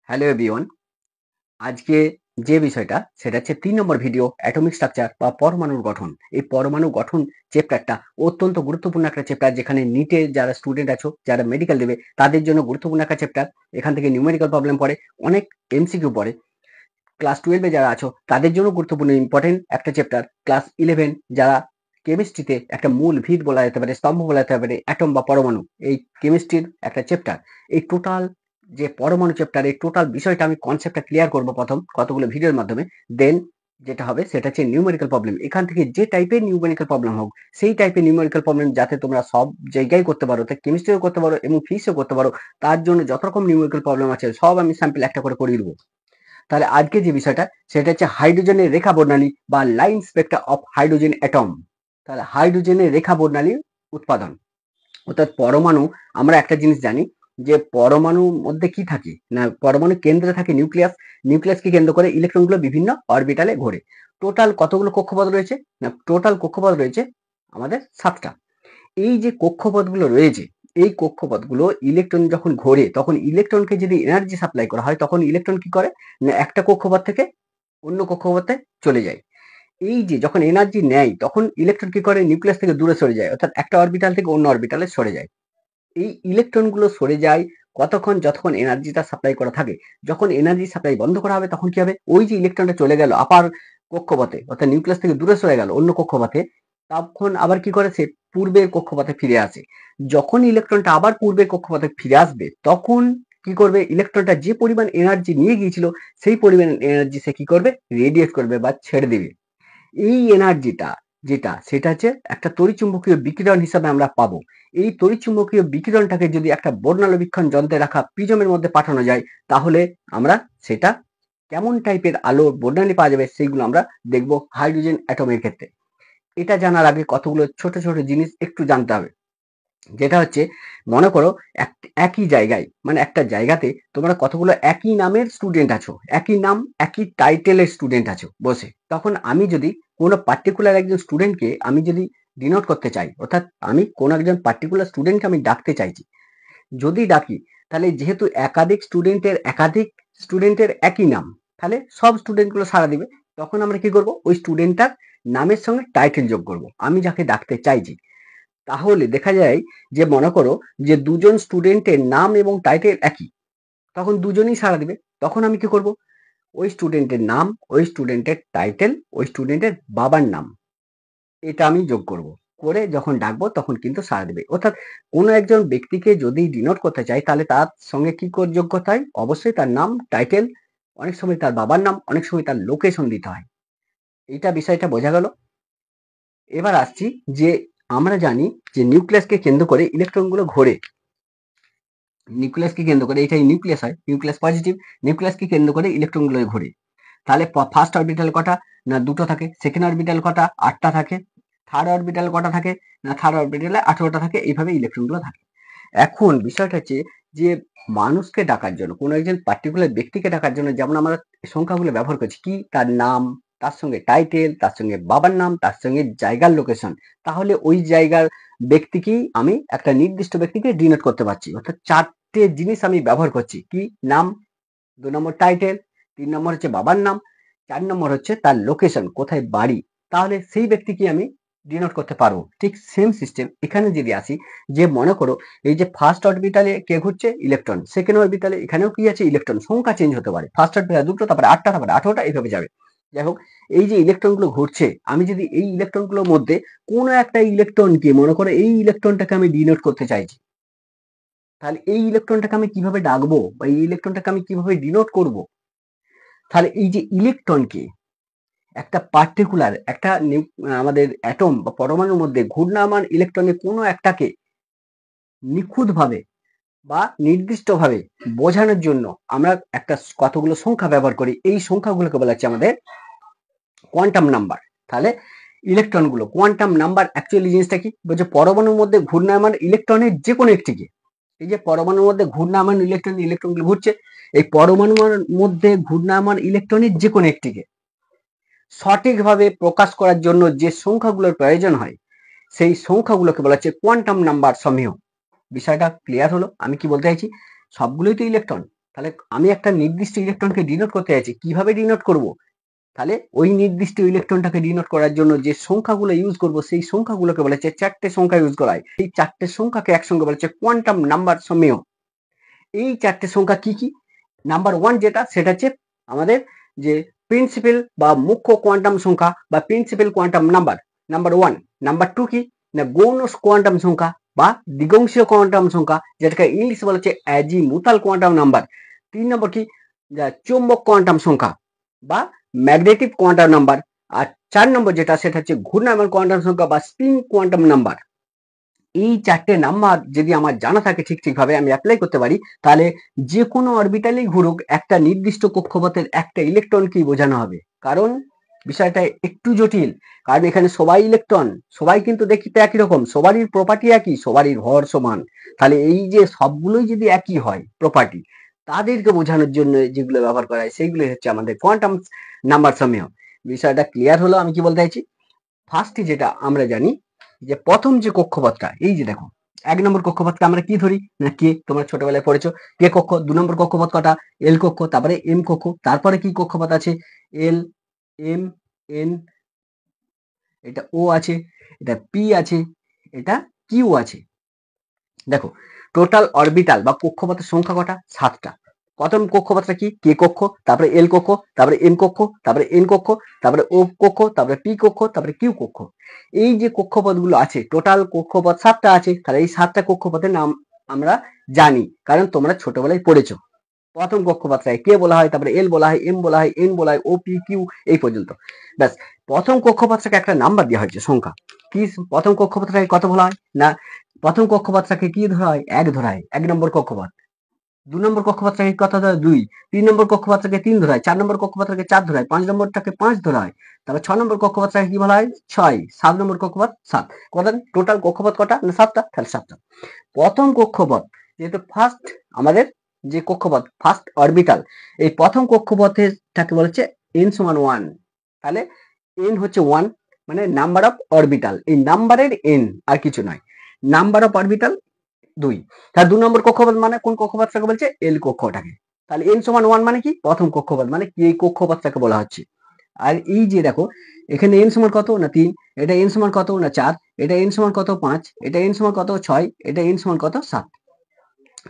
Hello everyone. আজকে যে বিষয়টা সেটা হচ্ছে ৩ নম্বর ভিডিও অ্যাটমিক স্ট্রাকচার বা পরমাণুর গঠন। এই পরমাণু গঠন চ্যাপ্টারটা অত্যন্ত গুরুত্বপূর্ণ একটা চ্যাপ্টার, যেখানে নিটে যারা স্টুডেন্ট আছো, যারা মেডিকেল দেবে তাদের জন্য গুরুত্বপূর্ণ একটা চ্যাপ্টার। এখান থেকে নিউমেরিক্যাল প্রবলেম পড়ে, অনেক এমসিকিউ পড়ে। ক্লাস 12 এ যারা আছো তাদের জন্য গুরুত্বপূর্ণ ইম্পর্টেন্ট একটা চ্যাপ্টার। ক্লাস 11 যারা কেমিস্ট্রিতে একটা মূল ভিত বলা যেতে পারে, স্তম্ভ বলা যেতে পারে, অ্যাটম বা পরমাণু, এই কেমিস্ট্রির একটা চ্যাপ্টার। এই টোটাল যে পরমাণু চ্যাপ্টার, এই টোটাল বিষয়টা আমি কনসেপ্টটা ক্লিয়ার করব প্রথম কতগুলো ভিডিওর মাধ্যমে। দেন যেটা হবে সেটা হচ্ছে নিউমেরিক্যাল প্রবলেম। এখান থেকে যে টাইপের নিউমেরিক্যাল প্রবলেম হোক, সেই টাইপের নিউমেরিক্যাল প্রবলেম যাতে তোমরা সব জায়গায় করতে পারো, তা কেমিস্ট্রিও করতে পারো এবং ফিজিক্সও করতে পারো, তার জন্য যত রকম নিউমেরিক্যাল প্রবলেম আছে সব আমি স্যাম্পল একটা করে করিয়ে দেবো। তাহলে আজকে যে বিষয়টা সেটা হচ্ছে হাইড্রোজেনের রেখা বর্ণালী বা line Spectra of hydrogen atom. তাহলে হাইড্রোজেনের রেখা বর্ণালী উৎপাদন, অর্থাৎ পরমাণু। আমরা একটা জিনিস জানি যে পরমাণুর মধ্যে কি থাকে না, পরমাণু কেন্দ্রে থাকে নিউক্লিয়াস। নিউক্লিয়াসকে কেন্দ্র করে ইলেকট্রনগুলো বিভিন্ন অরবিটালে ঘোরে। টোটাল কতগুলো কক্ষপথ রয়েছে না, টোটাল কক্ষপথ রয়েছে আমাদের 7টা। এই যে কক্ষপথগুলো রয়েছে, এই কক্ষপথগুলো ইলেকট্রন যখন ঘোরে তখন ইলেকট্রনকে যদি এনার্জি সাপ্লাই করা হয় তখন ইলেকট্রন কি করে না, একটা কক্ষপথ থেকে অন্য কক্ষপথে চলে যায়। এই যে যখন এনার্জি নেয় তখন ইলেকট্রন কি করে, নিউক্লিয়াস থেকে দূরে সরে যায়, অর্থাৎ একটা অরবিটাল থেকে অন্য অরবিটালে সরে যায়। এই ইলেকট্রনগুলো সরে যায় কতক্ষণ, যতক্ষণ এনার্জিটা সাপ্লাই করা থাকে। যখন এনার্জি সাপ্লাই বন্ধ করা হবে তখন কি হবে, ওই যে ইলেকট্রনটা চলে গেল আপার কক্ষপথে, অর্থাৎ নিউক্লিয়াস থেকে দূরে সরে গেল অন্য কক্ষপথে, তখন আবার কি করে, সে পূর্বের কক্ষপথে ফিরে আসে। যখন ইলেকট্রনটা আবার পূর্বের কক্ষপথে ফিরে আসবে তখন কি করবে, ইলেকট্রনটা যে পরিমাণ এনার্জি নিয়ে গিয়েছিল সেই পরিমাণ এনার্জি সে কি করবে, রেডিয়েট করবে বা ছেড়ে দেবে। এই এনার্জিটা যেটা সেটা হচ্ছে একটা তড়িৎচুম্বকীয় বিকিরণ হিসাবে আমরা পাবো। এই তড়িৎচুম্বকীয় বিকিরণটাকে যদি একটা বর্ণালীবীক্ষণ যন্ত্রে রাখা প্রিজমের মধ্যে পাঠানো যায় তাহলে আমরা সেটা কেমন টাইপের আলোর বর্ণালী পাওয়া যাবে সেইগুলো আমরা দেখব হাইড্রোজেন অ্যাটমের ক্ষেত্রে। এটা জানার আগে কতগুলো ছোট ছোট জিনিস একটু জানতে হবে। যেটা হচ্ছে, মনে করো একই জায়গায়, মানে একটা জায়গাতে তোমরা কতগুলো একই নামের স্টুডেন্ট আছো, একই নাম একই টাইটেলের স্টুডেন্ট আছো বসে, তখন আমি যদি কোনো পার্টিকুলার একজন স্টুডেন্টকে আমি যদি ডিনোট করতে চাই, অর্থাৎ আমি কোনো একজন পার্টিকুলার স্টুডেন্টকে আমি ডাকতে চাইছি, যদি ডাকি তাহলে যেহেতু একাধিক স্টুডেন্টের একই নাম, তাহলে সব স্টুডেন্টগুলো সাড়া দিবে। তখন আমরা কি করব, ওই স্টুডেন্টটার নামের সঙ্গে টাইটেল যোগ করব আমি যাকে ডাকতে চাইছি। তাহলে দেখা যায় যে মনে করো যে দুজন স্টুডেন্টের নাম এবং টাইটেল একই, তখন দুজনেই সাড়া দিবে। তখন আমি কি করব, ওই স্টুডেন্টের নাম, ওই স্টুডেন্টের টাইটেল, ওই স্টুডেন্টের বাবার নাম, এটা আমি যোগ করব, করে যখন ডাকবো তখন কিন্তু সাড়া দেবে। অর্থাৎ কোনো একজন ব্যক্তিকে যদি ডিনোট করতে চাই তাহলে তার সঙ্গে কি করে যোগ করতে হয়, অবশ্যই তার নাম, টাইটেল, অনেক সময় তার বাবার নাম, অনেক সময় তার লোকেশন দিতে হয়। এইটা বিষয়টা বোঝা গেল। এবার আসছি যে আমরা জানি যে নিউক্লিয়াসকে কেন্দ্র করে ইলেকট্রনগুলো ঘোরে। নিউক্লিয়াসকে কেন্দ্র করে, এটাই নিউক্লিয়াস হয়, নিউক্লিয়াস পজিটিভ, নিউক্লিয়াসকে কেন্দ্র করে ইলেকট্রনগুলো ঘোরে। তাহলে ফার্স্ট অরবিটাল কটা না, দুটো থাকে। সেকেন্ড অরবিটাল কটা, 8টা থাকে। থার্ড অরবিটাল কটা থাকে না, থার্ড অরবিটালে 18টা থাকে। এইভাবে ইলেকট্রনগুলো থাকে। এখন বিষয়টা হচ্ছে যে মানুষকে ডাকার জন্য, কোনো একজন পার্টিকুলার ব্যক্তিকে ডাকার জন্য যেমন আমরা সংখ্যাগুলো ব্যবহার করছি, কি তার নাম, তার সঙ্গে টাইটেল, তার সঙ্গে বাবার নাম, তার সঙ্গে জায়গার লোকেশন, তাহলে ওই জায়গার ব্যক্তিকেই আমি একটা নির্দিষ্ট ব্যক্তিকে ডিনোট করতে পারছি। অর্থাৎ 4টে জিনিস আমি ব্যবহার করছি, কি নাম, 2 নম্বর টাইটেল, 3 নম্বর হচ্ছে বাবার নাম, 4 নম্বর হচ্ছে তার লোকেশন, কোথায় বাড়ি। তাহলে সেই ব্যক্তিকে আমি ডিনোট করতে পারবো। ঠিক সেম সিস্টেম এখানে যদি আসি, যে মনে করো এই যে ফার্স্ট অরবিটালে কে ঘুরছে, ইলেকট্রন। সেকেন্ড অরবিটালে এখানেও কি আছে, ইলেকট্রন। সংখ্যা চেঞ্জ হতে পারে, ফার্স্ট অরবিটালে 2টো, তারপরে 8টা, তারপরে 18টা, এইভাবে যাবে। যাই হোক, এই যে ইলেকট্রনগুলো ঘুরছে, আমি যদি এই ইলেকট্রনগুলোর মধ্যে কোনো একটা ইলেকট্রনকে, মনে করো এই ইলেকট্রনটাকে আমি ডিনোট করতে চাইছি, তাহলে এই ইলেকট্রনটাকে আমি কিভাবে ডাকবো বা এই ইলেকট্রনটাকে আমি কিভাবে ডিনোট করব। তাহলে এই যে ইলেকট্রনকে একটা পার্টিকুলার একটা আমাদের অ্যাটম বা পরমাণুর মধ্যে ঘূর্ণায়মান ইলেকট্রনের কোনো একটাকে নিখুঁতভাবে বা নির্দিষ্টভাবে বোঝানোর জন্য আমরা একটা কতগুলো সংখ্যা ব্যবহার করি। এই সংখ্যাগুলোকে বলা হচ্ছে আমাদের কোয়ান্টাম নাম্বার। তাহলে ইলেকট্রনগুলো কোয়ান্টাম নাম্বার অ্যাকচুয়ালি জিনিসটা কি বলছে, পরমাণুর মধ্যে ঘূর্ণায়মান ইলেকট্রনের যে কোনো একটিকে, এই যে পরমাণুর মধ্যে ঘূর্ণায়মান ইলেকট্রনগুলো ঘুরছে, এই পরমাণুর মধ্যে ঘূর্ণায়মান ইলেকট্রনের যে কোনো একটিকে সঠিকভাবে প্রকাশ করার জন্য যে সংখ্যাগুলোর প্রয়োজন হয় সেই সংখ্যাগুলোকে বলা হচ্ছে কোয়ান্টাম নাম্বার সমূহ। বিষয়টা ক্লিয়ার হলো আমি কি বলতে চাইছি? সবগুলোই তো ইলেকট্রন, তাহলে আমি একটা নির্দিষ্ট ইলেকট্রনকে ডিনোট করতে চাইছি, কিভাবে ডিনোট করব? তাহলে ওই নির্দিষ্ট ইলেকট্রনটাকে ডিনোট করার জন্য যে সংখ্যাগুলো ইউজ করব সেই সংখ্যাগুলোকে বলা হচ্ছে, চারটে সংখ্যা ইউজ করা হয়। এই চারটে সংখ্যাকে একসঙ্গে বলা হচ্ছে কোয়ান্টাম নাম্বার সমীহ। এই চারটে সংখ্যা কি কি? নাম্বার 1 যেটা, সেটা হচ্ছে আমাদের যে প্রিন্সিপাল বা মুখ্য কোয়ান্টাম সংখ্যা বা principal quantum number, number 1। Number 2 কি না, গৌণ কোয়ান্টাম সংখ্যা বা দ্বিগংশীয় কোয়ান্টাম সংখ্যা, যেটাকে ইংলিশ বলা হচ্ছে অ্যাজিমুথাল কোয়ান্টাম নাম্বার। 3 নম্বর কি, চৌম্বক কোয়ান্টাম সংখ্যা বা ম্যাগনেটিক কোয়ান্টাম নাম্বার। আর 4 নম্বর যেটা, সেটা হচ্ছে ঘূর্ণায়মান কোয়ান্টাম সংখ্যা বা স্পিন কোয়ান্টাম নাম্বার। এই চারটে নাম্বার যদি আমার জানা থাকে ঠিকভাবে আমি অ্যাপ্লাই করতে পারি, তাহলে যে কোনো অরবিটালেই ঘুরুক একটা নির্দিষ্ট কক্ষপথের একটা ইলেকট্রনকেই বোঝানো হবে। কারণ বিষয়টা একটু জটিল, কারণ এখানে সবাই ইলেকট্রন, সবাই কিন্তু দেখতে একই রকম, সবারই প্রপার্টি একই, সবারই ভর সমান। তাহলে এই যে সবগুলোই যদি একই হয় প্রপার্টি, তাদেরকে বোঝানোর জন্য যেগুলো ব্যবহার করা হয় সেগুলো হচ্ছে আমাদের কোয়ান্টাম নাম্বার সমীহ। বিষয়টা ক্লিয়ার হলো আমি কি বলতে চাইছি? ফার্স্টে যেটা আমরা জানি যে প্রথম যে কক্ষপথটা, এই যে দেখো 1 নম্বর কক্ষপথকে আমরা কি ধরি না কে, তোমরা ছোটবেলায় পড়েছো কে কক্ষ। 2 নম্বর কক্ষপথ কটা, এল কক্ষ, তারপরে এম কক্ষ, তারপরে কি কক্ষপথ আছে, এল, এম, এন, এটা ও আছে, এটা পি আছে, এটা কিউ আছে। দেখো টোটাল অরবিটাল বা কক্ষপথের সংখ্যা কটা, 7টা। প্রথম কক্ষপথটা কি, কে কক্ষ, তারপরে এল কক্ষ, তারপরে এম কক্ষ, তারপরে এন কক্ষ, তারপরে ও কক্ষ, তারপরে পি কক্ষ, তারপরে কিউ কক্ষ। এই যে কক্ষপথগুলো আছে, টোটাল কক্ষপথ 7টা আছে। তাহলে এই 7টা কক্ষপথের নাম আমরা জানি, কারণ তোমরা ছোটবেলায় পড়েছো। প্রথম কক্ষপথটাকে কে বলা হয়, তারপরে এল বলা হয়, এম বলা হয়, এন বলা হয়, ও পি কিউ, এই পর্যন্ত। ব্যাস, প্রথম কক্ষপথটাকে একটা নাম্বার দেওয়া হয়েছে, সংখ্যা। কি প্রথম কক্ষপথটাকে কত বলা হয় না, প্রথম কক্ষপথটাকে কি ধরা হয়, 1 ধরা হয়, 1 নম্বর কক্ষপথ। 2 নম্বর কক্ষপথটাকে কত ধরা হয়, 2। 3 নম্বর কক্ষপথটাকে 3 ধরা হয়, 4 নম্বর কক্ষপথটাকে 4 ধরা হয়, 5 নম্বরটাকে 5 ধরা হয়, তারপর 6 নম্বর কক্ষপথটাকে কি বলা হয়, 6, 7 নম্বর কক্ষপথ 7। কত টোটাল কক্ষপথ কটা না, 7টা। তাহলে 7টা। প্রথম কক্ষপথ যেহেতু ফার্স্ট, আমাদের যে কক্ষপথ ফার্স্ট অরবিটাল, এই প্রথম কক্ষপথেরটাকে বলা হচ্ছে n সমান 1। তাহলে n হচ্ছে 1, মানে নাম্বার অফ অরবিটাল, এই নাম্বারের n আর কিছু নয়। Number of orbital 2। তাহলে 2 নম্বর কক্ষপথ মানে কোন কক্ষপথটাকে বলছে, এল কক্ষটাকে। তাহলে n সমান 1 মানে কি, প্রথম কক্ষপথ মানে কি, এই কক্ষপথটাকে বলা হচ্ছে। আর এই যে দেখো এখানে n সমান কত না 3, এটা n সমান কত না 4, এটা n সমান কত 5, এটা n সমান কত 6, এটা n সমান কত 7।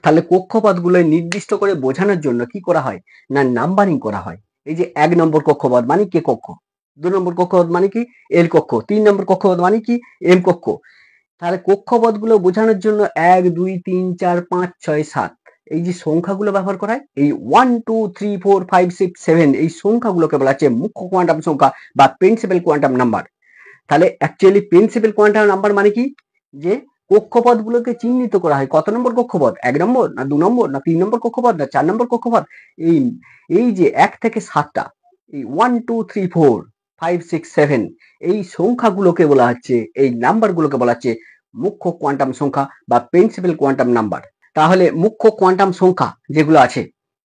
তাহলে কক্ষপথগুলো নির্দিষ্ট করে বোঝানোর জন্য কি করা হয় না, নাম্বারিং করা হয়। এই যে 1 নম্বর কক্ষপথ মানে কে কক্ষ, 2 নম্বর কক্ষপথ মানে কি, এল কক্ষ, 3 নম্বর কক্ষপথ মানে কি, এম কক্ষ। তাহলে কক্ষপথগুলো বোঝানোর জন্য 1, 2, 3, 4, 5, 6, 7 এই যে সংখ্যাগুলো ব্যবহার করা হয়, এই 1, 2, 3, 4, 5, 6, 7 এই সংখ্যাগুলোকে বলা হচ্ছে মুখ্য কোয়ান্টাম সংখ্যা বা প্রিন্সিপাল কোয়ান্টাম নাম্বার। তাহলে অ্যাকচুয়ালি প্রিন্সিপাল কোয়ান্টাম নাম্বার মানে কি, যে কক্ষপথগুলোকে চিহ্নিত করা হয়, কত নম্বর কক্ষপথ, 1 নম্বর না 2 নম্বর না 3 নম্বর কক্ষপথ না 4 নম্বর কক্ষপথ। এই এই যে 1 থেকে 7টা, এই 1, 2, 3, 4, 5, 6, 7 এই সংখ্যাগুলোকে বলা হচ্ছে, এই নাম্বারগুলোকে বলা হচ্ছে মুখ্য কোয়ান্টাম সংখ্যা বা প্রিন্সিপাল কোয়ান্টাম নাম্বার। তাহলে মুখ্য কোয়ান্টাম সংখ্যা যেগুলো আছে,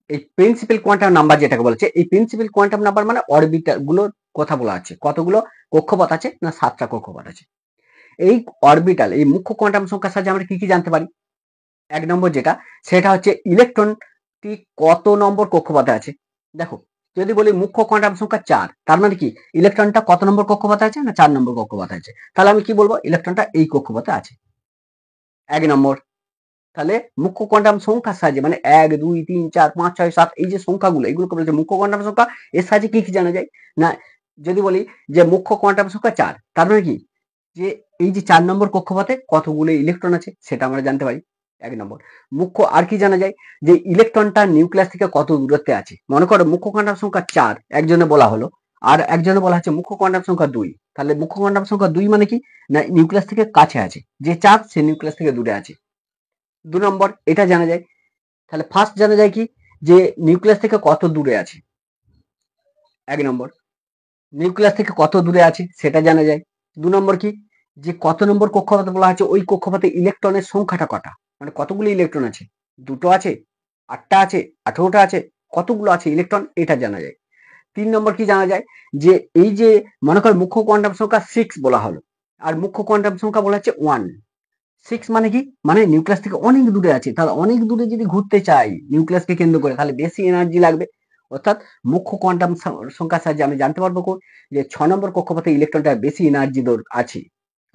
এই প্রিন্সিপাল কোয়ান্টাম নাম্বার যেটাকে বলছে, এই প্রিন্সিপাল কোয়ান্টাম নাম্বার মানে অরবিটাল গুলোর কথা বলা আছে। কতগুলো কক্ষপথ আছে না, 7টা কক্ষপথ আছে। এই অরবিটাল, এই মুখ্য কোয়ান্টাম সংখ্যার সাহায্যে আমরা কি কি জানতে পারি? 1 নম্বর যেটা, সেটা হচ্ছে ইলেকট্রনটি কত নম্বর কক্ষপথে আছে। দেখো যদি বলি মুখ্য কোয়ান্টাম সংখ্যা 4, তার মানে কি ইলেকট্রনটা কত নম্বর কক্ষপথে আছে না, 4 নম্বর কক্ষপথে আছে। তাহলে আমি কি বলবো, ইলেকট্রনটা এই কক্ষপথে আছে, 1 নম্বর। তাহলে মুখ্য কোয়ান্টাম সংখ্যার সাহায্যে মানে 1, 2, 3, 4, 5, 6, 7 এই যে সংখ্যাগুলো, এগুলোকে বলছে মুখ্য কোয়ান্টাম সংখ্যা। এর সাহায্যে কি কি জানা যায় না, যদি বলি যে মুখ্য কোয়ান্টাম সংখ্যা 4, তার মানে কি যে এই যে 4 নম্বর কক্ষপথে কতগুলো ইলেকট্রন আছে সেটা আমরা জানতে পারি, 1 নম্বর। মুখ্য আর কি জানা যায়, যে ইলেকট্রনটা নিউক্লিয়াস থেকে কত দূরত্বে আছে। মনে করো মুখ্য কোয়ান্টাম সংখ্যা 4 একজনে বলা হলো, আর একজনে বলা হচ্ছে মুখ্য কোয়ান্টাম সংখ্যা 2। তাহলে মুখ্য কোয়ান্টাম সংখ্যা 2 মানে কি না, নিউক্লিয়াস থেকে কাছে আছে, যে 4 সে নিউক্লিয়াস থেকে দূরে আছে। 2 নম্বর এটা জানা যায়। তাহলে ফার্স্ট জানা যায় কি, যে নিউক্লিয়াস থেকে কত দূরে আছে, 1 নম্বর। নিউক্লিয়াস থেকে কত দূরে আছে সেটা জানা যায়। 2 নম্বর কি, যে কত নম্বর কক্ষপথে বলা আছে, ওই কক্ষপথে ইলেকট্রনের সংখ্যাটা কটা, মানে কতগুলো ইলেকট্রন আছে, 2টো আছে, 8টা আছে, 18টা আছে, কতগুলো আছে ইলেকট্রন, এটা জানা যায়। 3 নম্বর কি জানা যায়, যে এই যে মনে করো মুখ্য কোয়ান্টাম সংখ্যা 6 বলা হলো, আর মুখ্য কোয়ান্টাম সংখ্যা বলা হচ্ছে 1, 6 মানে কি, মানে নিউক্লিয়াস থেকে অনেক দূরে আছে, তাহলে অনেক দূরে যদি ঘুরতে চাই নিউক্লিয়াসকে কেন্দ্র করে তাহলে বেশি এনার্জি লাগবে। অর্থাৎ মুখ্য কোয়ান্টাম সংখ্যার সাহায্যে আমি জানতে পারবো যে 6 নম্বর কক্ষপথে ইলেকট্রনটা বেশি এনার্জি আছে।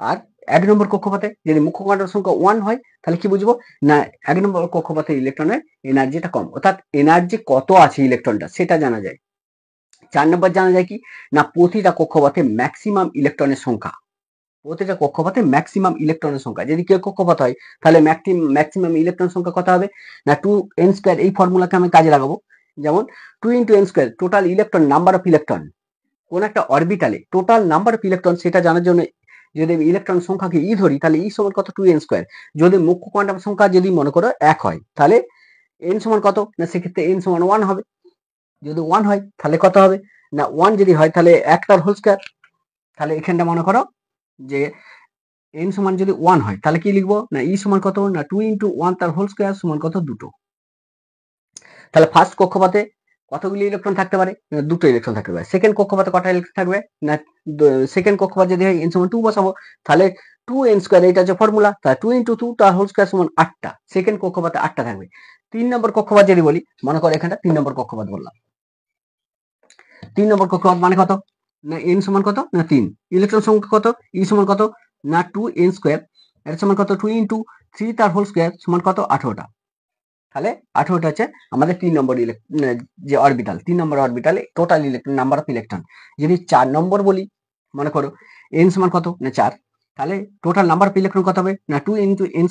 আর 1 নম্বর কক্ষপথে যদি মুখ্য কোয়ান্টাম সংখ্যা 1 হয় তাহলে কি বুঝবো না 1 নম্বর কক্ষপথে ইলেকট্রনের এনার্জিটা কম, অর্থাৎ এনার্জি কত আছে ইলেকট্রনটা সেটা জানা যায়। 4 নম্বর জানা যায় কি না প্রতিটা কক্ষপথে ম্যাক্সিমাম ইলেকট্রনের সংখ্যা, প্রতিটা কক্ষপথে ম্যাক্সিমাম ইলেকট্রনের সংখ্যা। যদি কেউ কক্ষপথ হয় তাহলে ম্যাক্সিমাম ইলেকট্রন সংখ্যা কত হবে না 2n²। এই ফর্মুলাকে আমি কাজে লাগাবো, যেমন 2 × n², total electron, number of electron. কোন একটা অরবিটালে টোটাল নাম্বার অফ ইলেকট্রন সেটা জানার জন্য যদি ইলেকট্রন সংখ্যাকে ই ধরি তাহলে ই সমান কত 2n²। যদি মুখ্য কোয়ান্টাম সংখ্যা যদি মনে করো 1 হয় তাহলে n সমান কত না সেক্ষেত্রে n সমান 1 হবে। যদি 1 হয় তাহলে কত হবে না 1 যদি হয় তাহলে 1 তার হোল স্কয়ার। তাহলে এখানটা মনে করো যে n সমান যদি 1 হয় তাহলে কি লিখবো না ই সমান কত না 2 × 1 তার হোল স্কয়ার সমান কত 2। তাহলে ফার্স্ট কক্ষপথে কতগুলি ইলেকট্রন থাকতে পারে না 2টো ইলেকট্রন থাকতে পারে। সেকেন্ড কক্ষপথে কটা ইলেকট্রন থাকবে না সেকেন্ড কক্ষপথ যদি হয় n সমান 2 বসাবো তাহলে 2n², এটা হচ্ছে ফর্মুলা। তাহলে 2 × 2 তার হোল স্কয়ার সমান 8টা। সেকেন্ড কক্ষপথে 8টা থাকবে। 3 নম্বর কক্ষপথ যদি বলি, মনে করো এখানটা 3 নম্বর কক্ষপথ বললাম। 3 নম্বর কক্ষপথ মানে কত না n সমান কত না 3, ইলেকট্রন সংখ্যা কত ই সমান কত না 2n², এর সমান কত 2 × 3 তার হোল স্কয়ার সমান কত 18টা। তাহলে 18টা হচ্ছে আমাদের 3 নম্বর যে অরবিটাল, 3 নম্বর অরবিটালে total electron, number of electron. যদি 4 নম্বর বলি, মনে করো n সমান কত না 4, তাহলে টোটাল নাম্বার অফ ইলেকট্রন কত হবে না 2 × n²।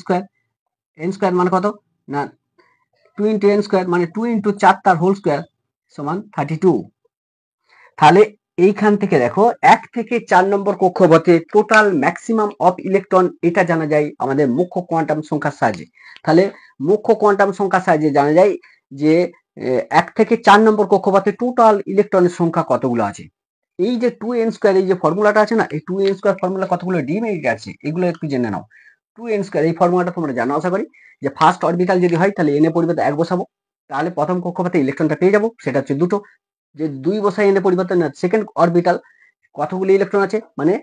n² মানে কত না 2 × n² মানে 2 × 4 তার হোল স্কয়ার সমান 32। তাহলে এইখান থেকে দেখো 1 থেকে 4 নম্বর কক্ষপথে টোটাল ম্যাক্সিমাম অফ ইলেকট্রন এটা জানা যায় আমাদের মুখ্য কোয়ান্টাম সংখ্যার সাহায্যে। তাহলে মুখ্য কোয়ান্টাম সংখ্যার সাহায্যে জানা যায় যে 1 থেকে 4 নম্বর কক্ষপথে টোটাল ইলেকট্রনের সংখ্যা কতগুলো আছে। এই যে 2n², এই যে ফর্মুলাটা আছে না, এই 2n² ফর্মুলা কতগুলো ডিমেরিট আছে এগুলো একটু জেনে নাও। 2n², এই ফর্মুলাটা তোমরা জানো আশা করি, যে ফার্স্ট অরবিটাল যদি হয় তাহলে n এর পরিবর্তে 1 বসাবো, তাহলে প্রথম কক্ষপথে ইলেকট্রনটা পেয়ে যাবো, সেটা হচ্ছে 2টো। যে 2 বসাই n এর পরিবর্তে না সেকেন্ড অরবিটাল কতগুলো ইলেকট্রন আছে মানে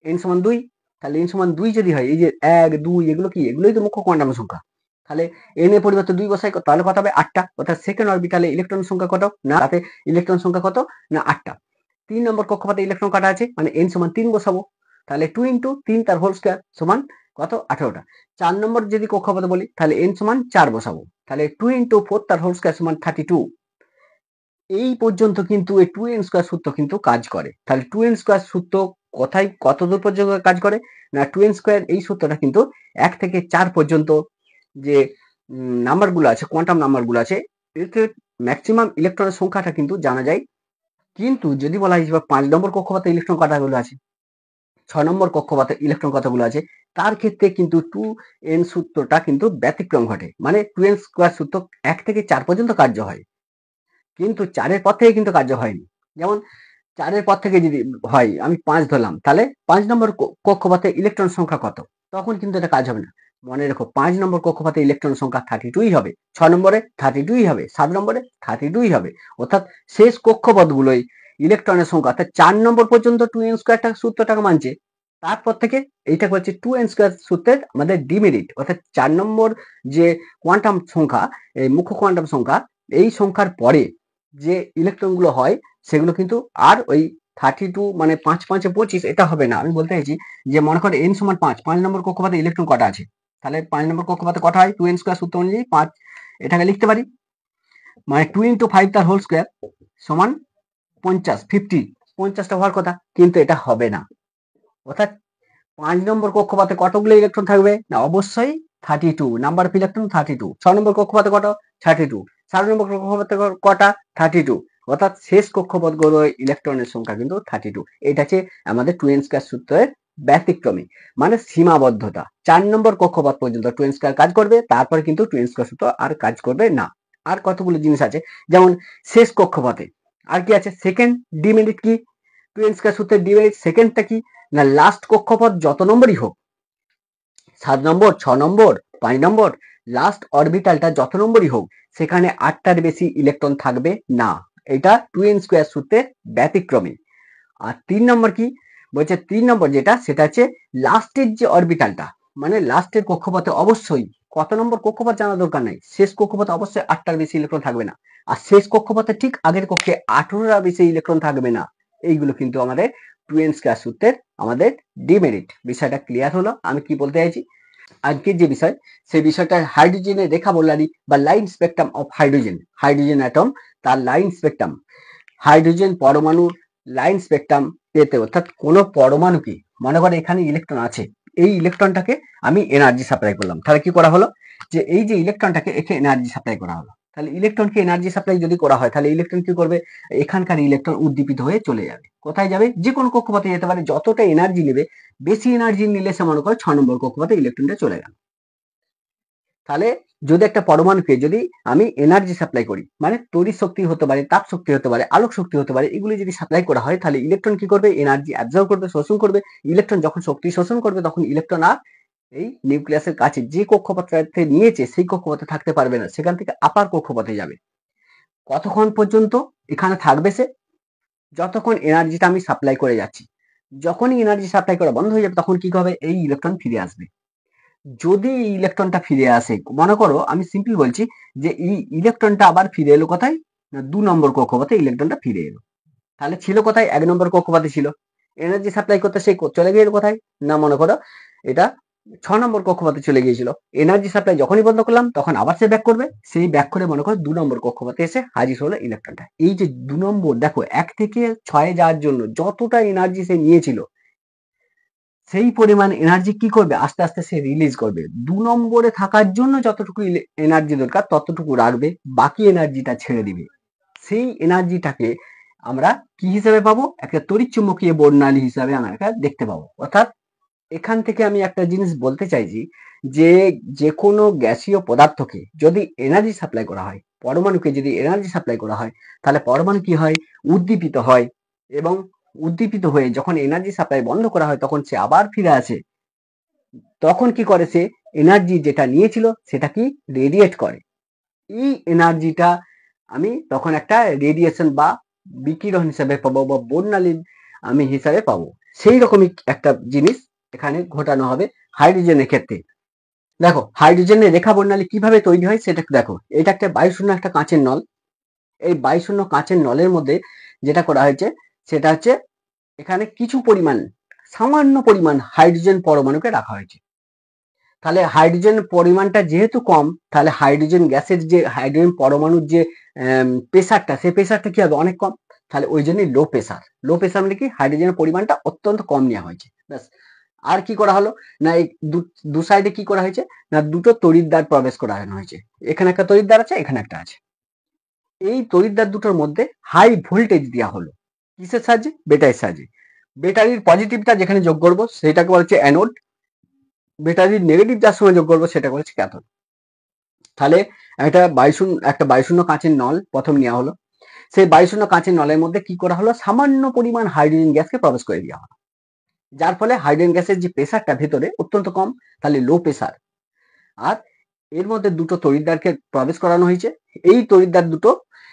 n সমান 2, তাহলে n সমান 2 যদি হয় এই যে 1 2 এগুলো কি এগুলোই তো মুখ্য কোয়ান্টাম সংখ্যা। তাহলে n এর পরিবর্তে 2 বসাই তাহলে কত হবে 8টা, অর্থাৎ সেকেন্ড অরবিটালে ইলেকট্রন সংখ্যা কত না তাতে ইলেকট্রন সংখ্যা কত না 8টা। 3 নম্বর কক্ষপথে ইলেকট্রন কাটা আছে মানে n সমান 3 বসাবো, তাহলে 2 × 3 তার হোল স্কয়ার সমান কত 18টা। 4 নম্বর যদি কক্ষপথে বলি তাহলে n সমান 4 বসাবো, তাহলে 2 × 4 তার হোল স্কয়ার সমান 32। এই পর্যন্ত কিন্তু এই 2n² সূত্র কিন্তু কাজ করে। তাহলে 2n² সূত্র কোথায় কতদূর পর্যন্ত কাজ করে না 2n² এই সূত্রটা কিন্তু 1 থেকে 4 পর্যন্ত যে নাম্বারগুলো আছে, কোয়ান্টাম নাম্বারগুলো আছে, এতে ম্যাক্সিমাম ইলেকট্রনের সংখ্যাটা কিন্তু জানা যায়। কিন্তু যদি বলা হয় যে 5 নম্বর কক্ষপথে ইলেকট্রন কতগুলো আছে, 6 নম্বর কক্ষপথে ইলেকট্রন কতগুলো আছে, তার ক্ষেত্রে কিন্তু 2n সূত্রটা কিন্তু ব্যতিক্রম ঘটে। মানে 2n² সূত্র 1 থেকে 4 পর্যন্ত কার্য হয়, কিন্তু 4-এর পর থেকে কিন্তু কার্য হয়নি। যেমন 4-এর পর থেকে যদি হয়, আমি 5 ধরলাম, তাহলে 5 নম্বর কক্ষপথে ইলেকট্রন সংখ্যা কত, তখন কিন্তু এটা কাজ হবে না। মনে রেখো 5 নম্বর কক্ষপথে ইলেকট্রন সংখ্যা 32ই হবে, 6 নম্বরে 32ই হবে, 7 নম্বরে 32ই হবে। অর্থাৎ শেষ কক্ষপথগুলোই ইলেকট্রনের সংখ্যা, অর্থাৎ 4 নম্বর পর্যন্ত 2n² সূত্রটাকে মানছে, তারপর থেকে এইটা হচ্ছে 2n² সূত্রের আমাদের ডিমেরিট। অর্থাৎ 4 নম্বর যে কোয়ান্টাম সংখ্যা, এই মুখ্য কোয়ান্টাম সংখ্যা, এই সংখ্যার পরে যে ইলেকট্রনগুলো হয় সেগুলো কিন্তু আর ওই 32 মানে 5 5 25 এটা হবে না। আমি বলতে চাইছি যে মনে করো n সমান 5 নম্বর কক্ষপথে ইলেকট্রন কটা আছে, তাহলে 5 নম্বর কক্ষপথে কটা হয় 2n² সূত্র অনুযায়ী 5, এটাকে লিখতে পারি মানে 2 × 5 তার হোল স্কয়ার সমান 50টা হওয়ার কথা, কিন্তু এটা হবে না। অর্থাৎ 5 নম্বর কক্ষপথে কতগুলো ইলেকট্রন থাকবে না অবশ্যই 32, নাম্বার অফ ইলেকট্রন 32। 6 নম্বর কক্ষপথে কত 32, 7 নম্বর কক্ষপথে কটা 32, অর্থাৎ শেষ কক্ষপথগুলো ইলেকট্রনের সংখ্যা কিন্তু 32। এটা হচ্ছে আমাদের 2n² সূত্রের ব্যতিক্রমী মানে সীমাবদ্ধতা। 4 নম্বর কক্ষপথ পর্যন্ত 2n² কাজ করবে, তারপরে কিন্তু 2n² সূত্র আর কাজ করবে না। আর কতগুলো জিনিস আছে, যেমন শেষ কক্ষপথে আর কি আছে, সেকেন্ড ডিমেরিট কি 2n² সূত্রের ডিমেরিট সেকেন্ডটা কি না লাস্ট কক্ষপথ যত নম্বরই হোক, 7 নম্বর 6 নম্বর 5 নম্বর, লাস্ট অরবিটালটা যত নম্বরই হোক সেখানে 8টার বেশি ইলেকট্রন থাকবে না। এটা 2n² সূত্রের ব্যতিক্রমী। আর 3 নম্বর কি বলছে, 3 নম্বর যেটা সেটা হচ্ছে লাস্টের যে অরবিটালটা, মানে লাস্টের কক্ষপথে অবশ্যই কত নম্বর কক্ষপথ জানা দরকার নাই, শেষ কক্ষপথে অবশ্যই 8টার বেশি ইলেকট্রন থাকবে না, আর শেষ কক্ষপথে ঠিক আগের কক্ষে 18টার বেশি ইলেকট্রন থাকবে না। এইগুলো কিন্তু আমাদের টুয়েন স্কয়ার সূত্রের আমাদের ডিমেরিট। বিষয়টা ক্লিয়ার হলো আমি কি বলতে চাইছি? আজকের যে বিষয় সেই বিষয়টা হাইড্রোজেনের রেখা বর্ণালী বা line spectrum of hydrogen, hydrogen atom তার লাইন স্পেকট্রাম, হাইড্রোজেন পরমাণুর লাইন স্পেকট্রাম পেতে, অর্থাৎ কোনো পরমাণুকে মনে করে এখানে ইলেকট্রন আছে, এই ইলেকট্রনটাকে আমি এনার্জি সাপ্লাই করলাম, তাহলে কি করা হলো যে এই যে ইলেকট্রনটাকে একে এনার্জি সাপ্লাই করা হলো। তাহলে ইলেকট্রনকে এনার্জি সাপ্লাই যদি করা হয় তাহলে ইলেকট্রন কি করবে, এখানকার ইলেকট্রন উদ্দীপিত হয়ে চলে যাবে, কোথায় যাবে, যে কোনো কক্ষপথে যেতে পারে, যতটা এনার্জি নেবে, বেশি এনার্জি নিলে সে মনে করে 6 নম্বর কক্ষপথে ইলেকট্রনটা চলে গেল। তাহলে যদি একটা পরমাণুকে যদি আমি এনার্জি সাপ্লাই করি, মানে তড়িৎ শক্তি হতে পারে, তাপ শক্তি হতে পারে, আলোক শক্তি হতে পারে, এগুলি যদি সাপ্লাই করা হয় তাহলে ইলেকট্রন কি করবে, এনার্জি অ্যাবজর্ব করবে, শোষণ করবে। ইলেকট্রন যখন শক্তি শোষণ করবে তখন ইলেকট্রন আর এই নিউক্লিয়াসের কাছে যে কক্ষপথে নিয়েছে সেই কক্ষপথে থাকতে পারবে না, সেখান থেকে আপার কক্ষপথে যাবে। কতক্ষণ পর্যন্ত এখানে থাকবে সে, যতক্ষণ এনার্জিটা আমি সাপ্লাই করে যাচ্ছি। যখনই এনার্জি সাপ্লাই করা বন্ধ হয়ে যাবে তখন কি হবে, এই ইলেকট্রন ফিরে আসবে। যদি এই ইলেকট্রনটা ফিরে আসে, মনে করো আমি সিম্পল বলছি যে এই ইলেকট্রনটা আবার ফিরে এলো কোথায়, না 2 নম্বর কক্ষপথে ইলেকট্রনটা ফিরে এলো। তাহলে ছিল কোথায়, 1 নম্বর কক্ষপথে ছিল, এনার্জি সাপ্লাই করতে সে চলে গেল কোথায়, না মনে করো এটা 6 নম্বর কক্ষপথে চলে গিয়েছিল। এনার্জি সাপ্লাই যখনই বন্ধ করলাম তখন আবার সে ব্যাক করবে, সেই ব্যাক করে মনে করো 2 নম্বর কক্ষপথে এসে হাজির হলো ইলেকট্রনটা। এই যে 2 নম্বর, দেখো 1 থেকে 6 যাওয়ার জন্য যতটা এনার্জি সে নিয়েছিল সেই পরিমাণ এনার্জি কি করবে, আস্তে আস্তে সে রিলিজ করবে। 2 নম্বরে থাকার জন্য যতটুকু এনার্জি দরকার ততটুকু রাখবে, বাকি এনার্জিটা ছেড়ে দিবে। সেই এনার্জিটাকে আমরা কি হিসেবে পাবো, একটা তড়িৎচুম্বকীয় বর্ণালী হিসাবে আমরা দেখতে পাবো। অর্থাৎ এখান থেকে আমি একটা জিনিস বলতে চাইছি যে যে কোনো গ্যাসীয় পদার্থকে যদি এনার্জি সাপ্লাই করা হয়, পরমাণুকে যদি এনার্জি সাপ্লাই করা হয়, তাহলে পরমাণু কি হয়, উদ্দীপিত হয়, এবং উদ্দীপিত হয়ে যখন এনার্জি সাপ্লাই বন্ধ করা হয় তখন সে আবার ফিরে আসে। তখন কি করে, সে এনার্জি যেটা নিয়েছিল সেটা কি রেডিয়েট করে। এই এনার্জিটা আমি তখন একটা রেডিয়েশন বা বিকিরণ হিসাবে পাবো, বা বর্ণালী আমি হিসাবে পাবো। সেই রকমই একটা জিনিস এখানে ঘটানো হবে হাইড্রোজেনের ক্ষেত্রে। দেখো হাইড্রোজেনের রেখা বর্ণালী কিভাবে তৈরি হয় সেটা দেখো। এটা একটা বায়ুশূন্য একটা কাঁচের নল। এই বায়ুশূন্য কাঁচের নলের মধ্যে যেটা করা হয়েছে সেটা হচ্ছে এখানে কিছু পরিমাণ, সামান্য পরিমাণ হাইড্রোজেন পরমাণুকে রাখা হয়েছে। তাহলে হাইড্রোজেন পরিমাণটা যেহেতু কম, তাহলে হাইড্রোজেন গ্যাসের যে হাইড্রোজেন পরমাণুর যে প্রেসারটা, সেই প্রেসারটা কি হবে, অনেক কম। তাহলে ওই জন্যই লো প্রেসার। লো প্রেসার মানে কি, হাইড্রোজেনের পরিমাণটা অত্যন্ত কম নেওয়া হয়েছে, ব্যাস। আর কি করা হলো, না এই দু সাইডে কি করা হয়েছে, না দুটো তড়িৎদ্বার প্রবেশ করানো হয়েছে। এখানে একটা তড়িৎদ্বার আছে, এখানে একটা আছে। এই তড়িৎদ্বার দুটোর মধ্যে হাই ভোল্টেজ দেওয়া হলো, কিসের সাহায্যে, ব্যাটারির সাহায্যে। ব্যাটারির পজিটিভটা যেখানে যোগ করবো সেটাকে বলা হচ্ছে অ্যানোড, ব্যাটারির নেগেটিভ যার সঙ্গে যোগ করবো সেটা হচ্ছে ক্যাথোড। তাহলে একটা বায়ুশূন্য কাঁচের নল প্রথম নেওয়া হলো। সেই বায়ুশূন্য কাঁচের নলের মধ্যে কি করা হলো, সামান্য পরিমাণ হাইড্রোজেন গ্যাসকে প্রবেশ করে দেওয়া হলো, যার ফলে হাইড্রোজেন গ্যাসের যে প্রেসারটা ভেতরে অত্যন্ত কম, তাহলে লো প্রেসার। আর এর মধ্যে দুটো তড়িৎদ্বারকে প্রবেশ করানো হয়েছে। এই তড়িৎদ্বার দুটো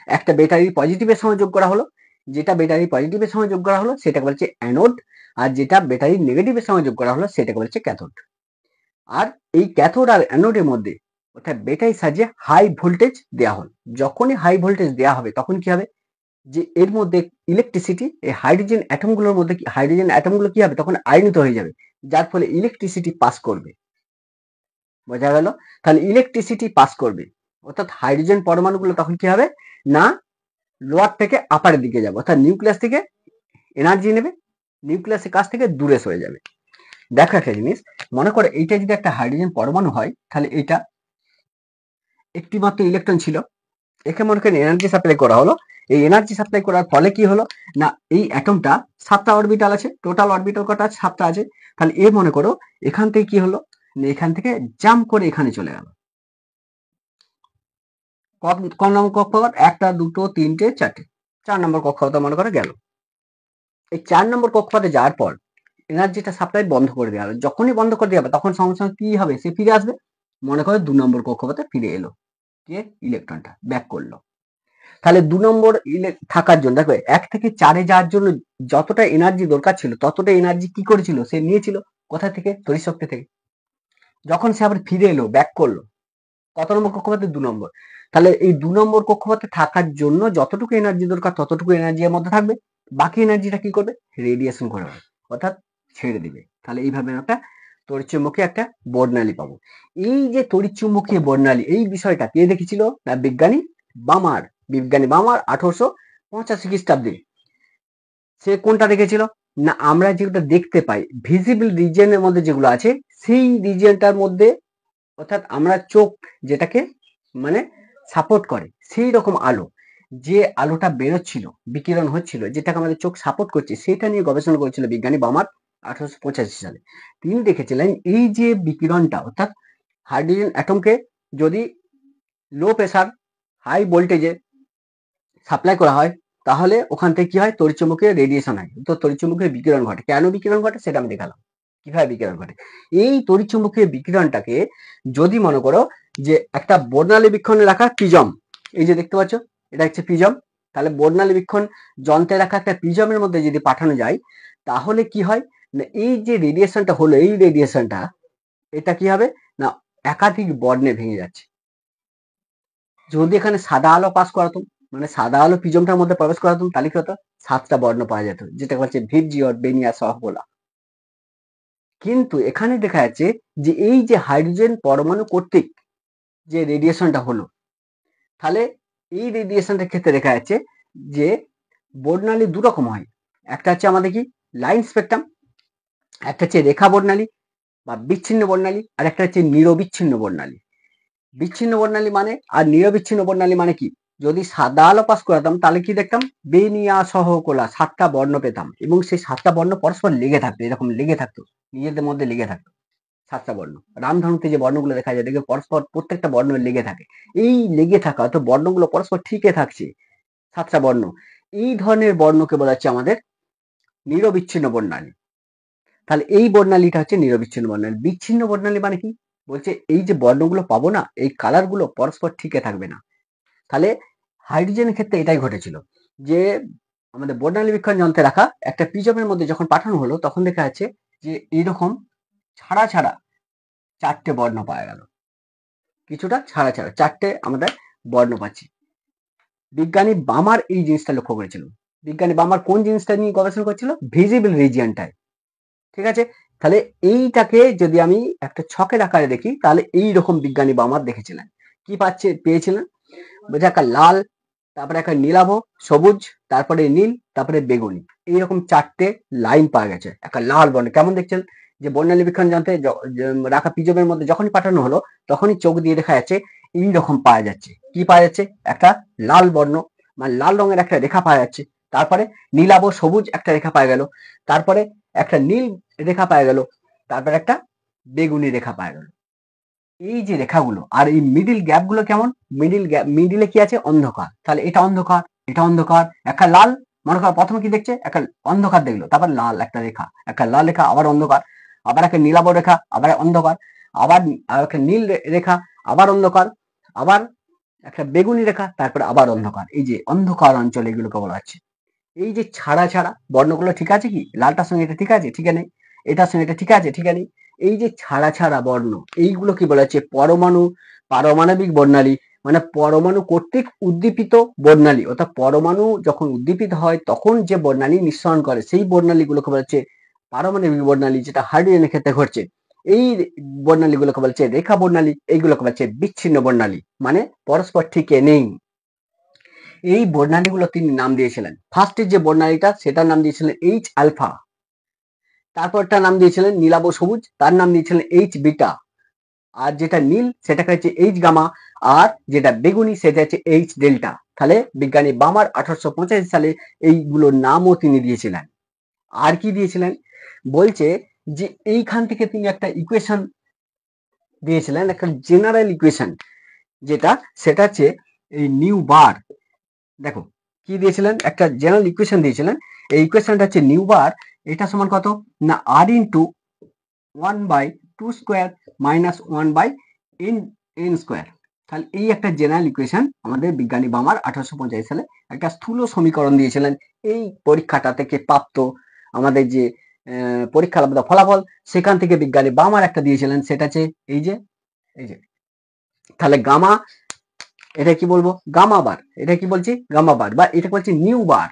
একটা ব্যাটারির পজিটিভের সঙ্গে যোগ করা হলো, যেটা ব্যাটারির পজিটিভের সঙ্গে যোগ করা হলো সেটাকে বলছে অ্যানোড, আর যেটা ব্যাটারির নেগেটিভের সঙ্গে যোগ করা হলো সেটাকে বলছে ক্যাথোড। আর এই ক্যাথোড আর অ্যানোডের মধ্যে, অর্থাৎ ব্যাটারির সাহায্যে হাই ভোল্টেজ দেওয়া হল। যখনই হাই ভোল্টেজ দেওয়া হবে তখন কি হবে, যে এর মধ্যে ইলেকট্রিসিটি, এই হাইড্রোজেন অ্যাটমগুলোর মধ্যে হাইড্রোজেন অ্যাটমগুলো কি হবে, তখন আয়নিত হয়ে যাবে, যার ফলে ইলেকট্রিসিটি পাস করবে। বোঝা গেল? তাহলে ইলেকট্রিসিটি পাস করবে, অর্থাৎ হাইড্রোজেন পরমাণুগুলো তখন কি হবে, না লোয়ার থেকে আপারের দিকে যাবে, অর্থাৎ নিউক্লিয়াস থেকে এনার্জি নেবে, নিউক্লিয়াসের কাছ থেকে দূরে সরে যাবে। দেখো একটা জিনিস, মনে করো এইটা যদি একটা হাইড্রোজেন পরমাণু হয়, তাহলে এটা একটি মাত্র ইলেকট্রন ছিল, একে মনে করেন এনার্জি সাপ্লাই করা হলো। এই এনার্জি সাপ্লাই করার ফলে কি হলো, না এই অ্যাটমটা 7টা অরবিটাল আছে, টোটাল অরবিটাল কটা আছে, 7টা আছে। তাহলে এ মনে করো এখান থেকে কি হলো, এখান থেকে জাম্প করে এখানে চলে গেল। ক নম্বর কক্ষপথ, 1টা 2টো 3টে 4টে, 4 নম্বর কক্ষপথ মনে করে গেল। এই 4 নম্বর কক্ষপথে যাওয়ার পর এনার্জিটা সাপ্লাই বন্ধ করে দেওয়া হবে। যখনই বন্ধ করে দেওয়া হবে তখন সঙ্গে সঙ্গে কি হবে, সে ফিরে আসবে। মনে করো 2 নম্বর কক্ষপথে ফিরে এলো, কে ইলেকট্রনটা ব্যাক করলো। তাহলে 2 নম্বর থাকার জন্য দেখো 1 থেকে 4-এ যাওয়ার জন্য যতটা এনার্জি দরকার ছিল ততটা এনার্জি কি করেছিল, সে নিয়েছিল কোথা থেকে, তড়িৎ শক্তি থেকে। যখন সে আবার ফিরে এলো, ব্যাক করলো, কত নম্বর কক্ষপথে? 2 নম্বর। তাহলে এই 2 নম্বর কক্ষপথে থাকার জন্য যতটুকু এনার্জি দরকার ততটুকু এনার্জি এর মধ্যে থাকবে, বাকি এনার্জিটা কি করবে? রেডিয়েশন করবে, অর্থাৎ ছেড়ে দিবে। তাহলে এইভাবে একটা তড়িৎচুম্বকীয় একটা বর্ণালী পাবো। এই যে তড়িৎচুম্বকীয় বর্ণালী, এই বিষয়টা কে দেখেছিল? না বিজ্ঞানী বামার। বিজ্ঞানী বামার 1885 খ্রিস্টাব্দে। সে কোনটা দেখেছিল? না আমরা যেটা দেখতে পাই ভিজিবল রিজিয়নের মধ্যে যেগুলো আছে সেই রিজিয়নটার মধ্যে, অর্থাৎ আমরা চোখ যেটাকে মানে সাপোর্ট করে সেই রকম আলো, যে আলোটা বেরোচ্ছিল, বিকিরণ হচ্ছিল, যেটাকে আমাদের চোখ সাপোর্ট করছে, সেটা নিয়ে গবেষণা করেছিল বিজ্ঞানী বামার 1885 সালে। তিনি দেখেছিলেন এই যে বিকিরণটা, অর্থাৎ হাইড্রোজেন অ্যাটমকে যদি লো প্রেসার হাই ভোল্টেজে সাপ্লাই করা হয়, তাহলে ওখান থেকে কি হয়? তড়িৎচুম্বকীয় রেডিয়েশন হয়, তো তড়িৎচুম্বকীয় বিকিরণ ঘটে। কেন বিকিরণ ঘটে সেটা আমি দেখালাম, কিভাবে বিকিরণ ঘটে। এই তড়িৎচুম্বকীয় বিকিরণটাকে যদি মনে করো যে একটা বর্ণালী বীক্ষণে রাখা প্রিজম, এই যে দেখতে পাচ্ছ এটা হচ্ছে প্রিজম, তাহলে বর্ণালী বীক্ষণ যন্ত্রে রাখা একটা প্রিজমের মধ্যে যদি পাঠানো যায়, তাহলে কি হয়? না এই যে রেডিয়েশনটা হলো, এই রেডিয়েশনটা এটা কি হবে? না একাধিক বর্ণে ভেঙে যাচ্ছে। যদি এখানে সাদা আলো পাস করাতাম, মানে সাদা আলো প্রিজমটার মধ্যে প্রবেশ করাতাম, তাহলে কি হতো? 7টা বর্ণ পাওয়া যেত, যেটা হচ্ছে ভিবজিওর, বেনিয়া, সহবলা। কিন্তু এখানে দেখা যাচ্ছে যে এই যে হাইড্রোজেন পরমাণু কর্তৃক যে রেডিয়েশনটা হলো, তাহলে এই রেডিয়েশনটার ক্ষেত্রে দেখা যাচ্ছে যে বর্ণালী দু রকম হয়। একটা হচ্ছে আমাদের কি লাইন স্পেকট্রাম, একটা হচ্ছে রেখা বর্ণালী বা বিচ্ছিন্ন বর্ণালী, আর একটা হচ্ছে নিরবিচ্ছিন্ন বর্ণালী। বিচ্ছিন্ন বর্ণালী মানে আর নিরবিচ্ছিন্ন বর্ণালী মানে কি? যদি সাদা আলো পাস করাতাম তাহলে কি দেখতাম? বেনিয়া সহকোলা 7টা বর্ণ পেতাম, এবং সেই 7টা বর্ণ পরস্পর লেগে থাকতো, এরকম লেগে থাকতো, নিজেদের মধ্যে লেগে থাকতো 7টা বর্ণ। রামধনুতে যে বর্ণগুলো দেখা যায় দেখবে পরস্পর প্রত্যেকটা বর্ণ লেগে থাকে। এই লেগে থাকা অর্থাৎ বর্ণগুলো পরস্পর ঠিকই থাকছে, 7টা বর্ণ, এই ধরনের বর্ণকে বলা হচ্ছে আমাদের নিরবিচ্ছিন্ন বর্ণালী। তাহলে এই বর্ণালীটা হচ্ছে নিরবিচ্ছিন্ন বর্ণালী। বিচ্ছিন্ন বর্ণালী মানে কি? বলছে এই যে বর্ণগুলো পাবো না, এই কালারগুলো পরস্পর ঠিকই থাকবে না। তাহলে হাইড্রোজেনের ক্ষেত্রে এটাই ঘটেছিল, যে আমাদের বর্ণালী বীক্ষণ যন্ত্রে রাখা একটা প্রিজমের মধ্যে যখন পাঠানো হলো, তখন দেখা যাচ্ছে যে এইরকম ছাড়া ছাড়া 4টে বর্ণ পাওয়া গেল, কিছুটা ছাড়া ছাড়া 4টে আমাদের বর্ণ পাচ্ছি। বিজ্ঞানী বামার এই জিনিসটা লক্ষ্য করেছিল। বিজ্ঞানী বামার কোন জিনিসটা নিয়ে গবেষণা করছিল? ভিজিবল রিজিয়নটায়। ঠিক আছে, তাহলে এইটাকে যদি আমি একটা ছকের আকারে দেখি, তাহলে এইরকম বিজ্ঞানী বামার দেখেছিলেন। কি পেয়েছিলেন? বোঝা একটা লাল, তারপরে একটা নীলাভ, সবুজ, তারপরে নীল, তারপরে বেগুনি, এইরকম 4টে লাইন পাওয়া গেছে একটা লাল বর্ণ। কেমন দেখছেন? যে বর্ণালী বীক্ষণ যন্ত্রে রাখা প্রিজমের মধ্যে যখনই পাঠানো হলো, তখনই চোখ দিয়ে দেখা যাচ্ছে এইরকম পাওয়া যাচ্ছে। কি পাওয়া যাচ্ছে? একটা লাল বর্ণ, মানে লাল রঙের একটা রেখা পাওয়া যাচ্ছে, তারপরে নীলাভ সবুজ একটা রেখা পাওয়া গেল, তারপরে একটা নীল রেখা পাওয়া গেল, তারপরে একটা বেগুনি রেখা পাওয়া গেল। এই যে রেখাগুলো আর এই মিডিল গ্যাপ গুলো কেমন? মিডিলে কি আছে? অন্ধকার। তাহলে এটা অন্ধকার, এটা অন্ধকার, একটা লাল, মনে করো প্রথমে কি দেখছে? একটা অন্ধকার দেখলো, তারপর লাল একটা রেখা, একটা লাল রেখা, আবার অন্ধকার, আবার একটা নীলাভ রেখা, আবার অন্ধকার, আবার একটা নীল রেখা, আবার অন্ধকার, আবার একটা বেগুনি রেখা, তারপরে আবার অন্ধকার। এই যে অন্ধকার অঞ্চল, এগুলোকে বলা হচ্ছে। এই যে ছাড়া ছাড়া বর্ণগুলো ঠিক আছে কি? লালটার সঙ্গে এটা ঠিক আছে? ঠিক নেই। এটার সঙ্গে এটা ঠিক আছে? ঠিক নেই। এই যে ছাড়া ছাড়া বর্ণ, এইগুলো কি বলা হচ্ছে? পরমাণু, পারমাণবিক বর্ণালী, মানে পরমাণু কর্তৃক উদ্দীপিত বর্ণালী, অর্থাৎ পরমাণু যখন উদ্দীপিত হয় তখন যে বর্ণালী নিঃসরণ করে, সেই বর্ণালীগুলোকে বলা হচ্ছে পারমাণবিক বর্ণালী, যেটা হাইড্রোজেনের ক্ষেত্রে ঘটছে। এই বর্ণালীগুলোকে বলছে রেখা বর্ণালী, এইগুলোকে বলছে বিচ্ছিন্ন বর্ণালী, মানে পরস্পর ঠিকে নেই। এই বর্ণালীগুলো তিনি নাম দিয়েছিলেন। ফার্স্টের যে বর্ণালীটা সেটার নাম দিয়েছিলেন এইচ আলফা, তারপরটার নাম দিয়েছিলেন নীলাভ সবুজ, তার নাম দিয়েছিলেন এইচ বিটা, আর যেটা নীল সেটাকে হচ্ছে এইচ গামা, আর যেটা বেগুনি সেটা হচ্ছে এইচ ডেল্টা। তাহলে বিজ্ঞানী বামার 1885 সালে এইগুলোর নামও তিনি দিয়েছিলেন। আর কি দিয়েছিলেন? বলছে যে এইখান থেকে তিনি একটা ইকুয়েশন দিয়েছিলেন, একটা জেনারেল ইকুয়েশন, সেটা হচ্ছে এই নিউ বার। দেখো কি দিয়েছিলেন? একটা জেনারেল ইকুয়েশন দিয়েছিলেন। এই ইকুয়েশনটা হচ্ছে নিউ বার, এটা সমান কত? না আর into 1/2 square minus 1/n square. তাহলে এই একটা জেনারেল ইকুয়েশন আমাদের বিজ্ঞানী বামার 1885 সালে একটা স্থূল সমীকরণ দিয়েছিলেন। এই পরীক্ষাটা থেকে প্রাপ্ত আমাদের যে পরীক্ষার ফলাফল, সেখান থেকে বিজ্ঞানী বামার একটা দিয়েছিলেন, সেটা হচ্ছে এই যে তাহলে গামা, এটা কি বলবো, গামা বার, এটা কি বলছি, গামা বার, বা এটা বলছি নিউ বার।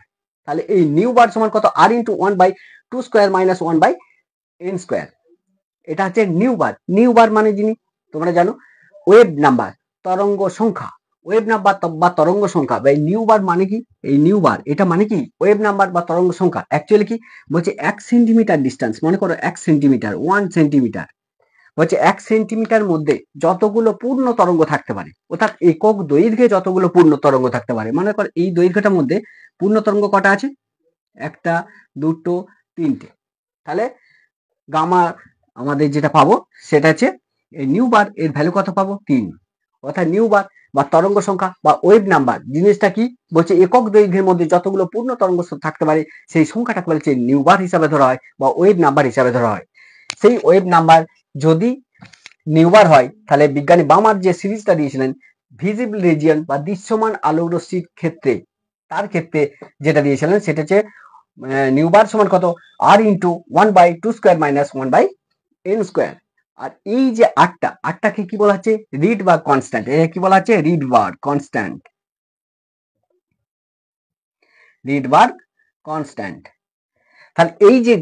তাহলে এই নিউ বার সমান কত, আর ইন্টু 1/2² মাইনাস 1/n²। এটা হচ্ছে নিউ বার। নিউ বার মানে যিনি তোমরা জানো ওয়েভ নাম্বার, তরঙ্গ সংখ্যা, ওয়েভ নাম্বার বা তরঙ্গ সংখ্যা। বা এই নিউ বার মানে কি, এই নিউ বার এটা মানে কি ওয়েভ নাম্বার বা তরঙ্গ সংখ্যা। অ্যাকচুয়ালি কি বলছে 1 সেন্টিমিটার ডিস্টেন্স, মনে করো 1 সেন্টিমিটার, 1 সেন্টিমিটার বলছে 1 সেন্টিমিটার মধ্যে যতগুলো পূর্ণ তরঙ্গ থাকতে পারে, অর্থাৎ একক দৈর্ঘ্যে যতগুলো পূর্ণ তরঙ্গ থাকতে পারে। মনে করো এই দৈর্ঘ্যটার মধ্যে পূর্ণ তরঙ্গ কটা আছে, 1টা 2টো 3টে। তাহলে গামা আমাদের যেটা পাবো সেটা হচ্ছে এই নিউ বার, এর ভ্যালু কত পাবো, 3। অর্থাৎ নিউ বার বা তরঙ্গ সংখ্যা বা ওয়েভ নাম্বার জিনিসটা কি বলছে, একক দৈর্ঘ্যের মধ্যে যতগুলো পূর্ণ তরঙ্গ থাকতে পারে সেই সংখ্যাটাকে বলছে নিউ বার হিসাবে ধরা হয় বা ওয়েভ নাম্বার হিসাবে ধরা হয়। সেই ওয়েভ নাম্বার যদি নিউ বার হয়, তাহলে বিজ্ঞানী বামার যে সিরিজটা দিয়েছিলেন ভিজিবল রিজিয়ন বা দৃশ্যমান আলোক রশ্মির ক্ষেত্রে, তার ক্ষেত্রে যেটা দিয়েছিলেন সেটা হচ্ছে নিউ বার সমান কত, আর ইন্টু 1/2² মাইনাস 1/n²। আর এই যে আটটাকে কি বলা হচ্ছে, রিড বার কনস্ট্যান্ট। এটা কি বলা হচ্ছে, রিড বার কনস্ট্যান্ট, রিড বার কনস্ট্যান্ট। তাহলে এই যে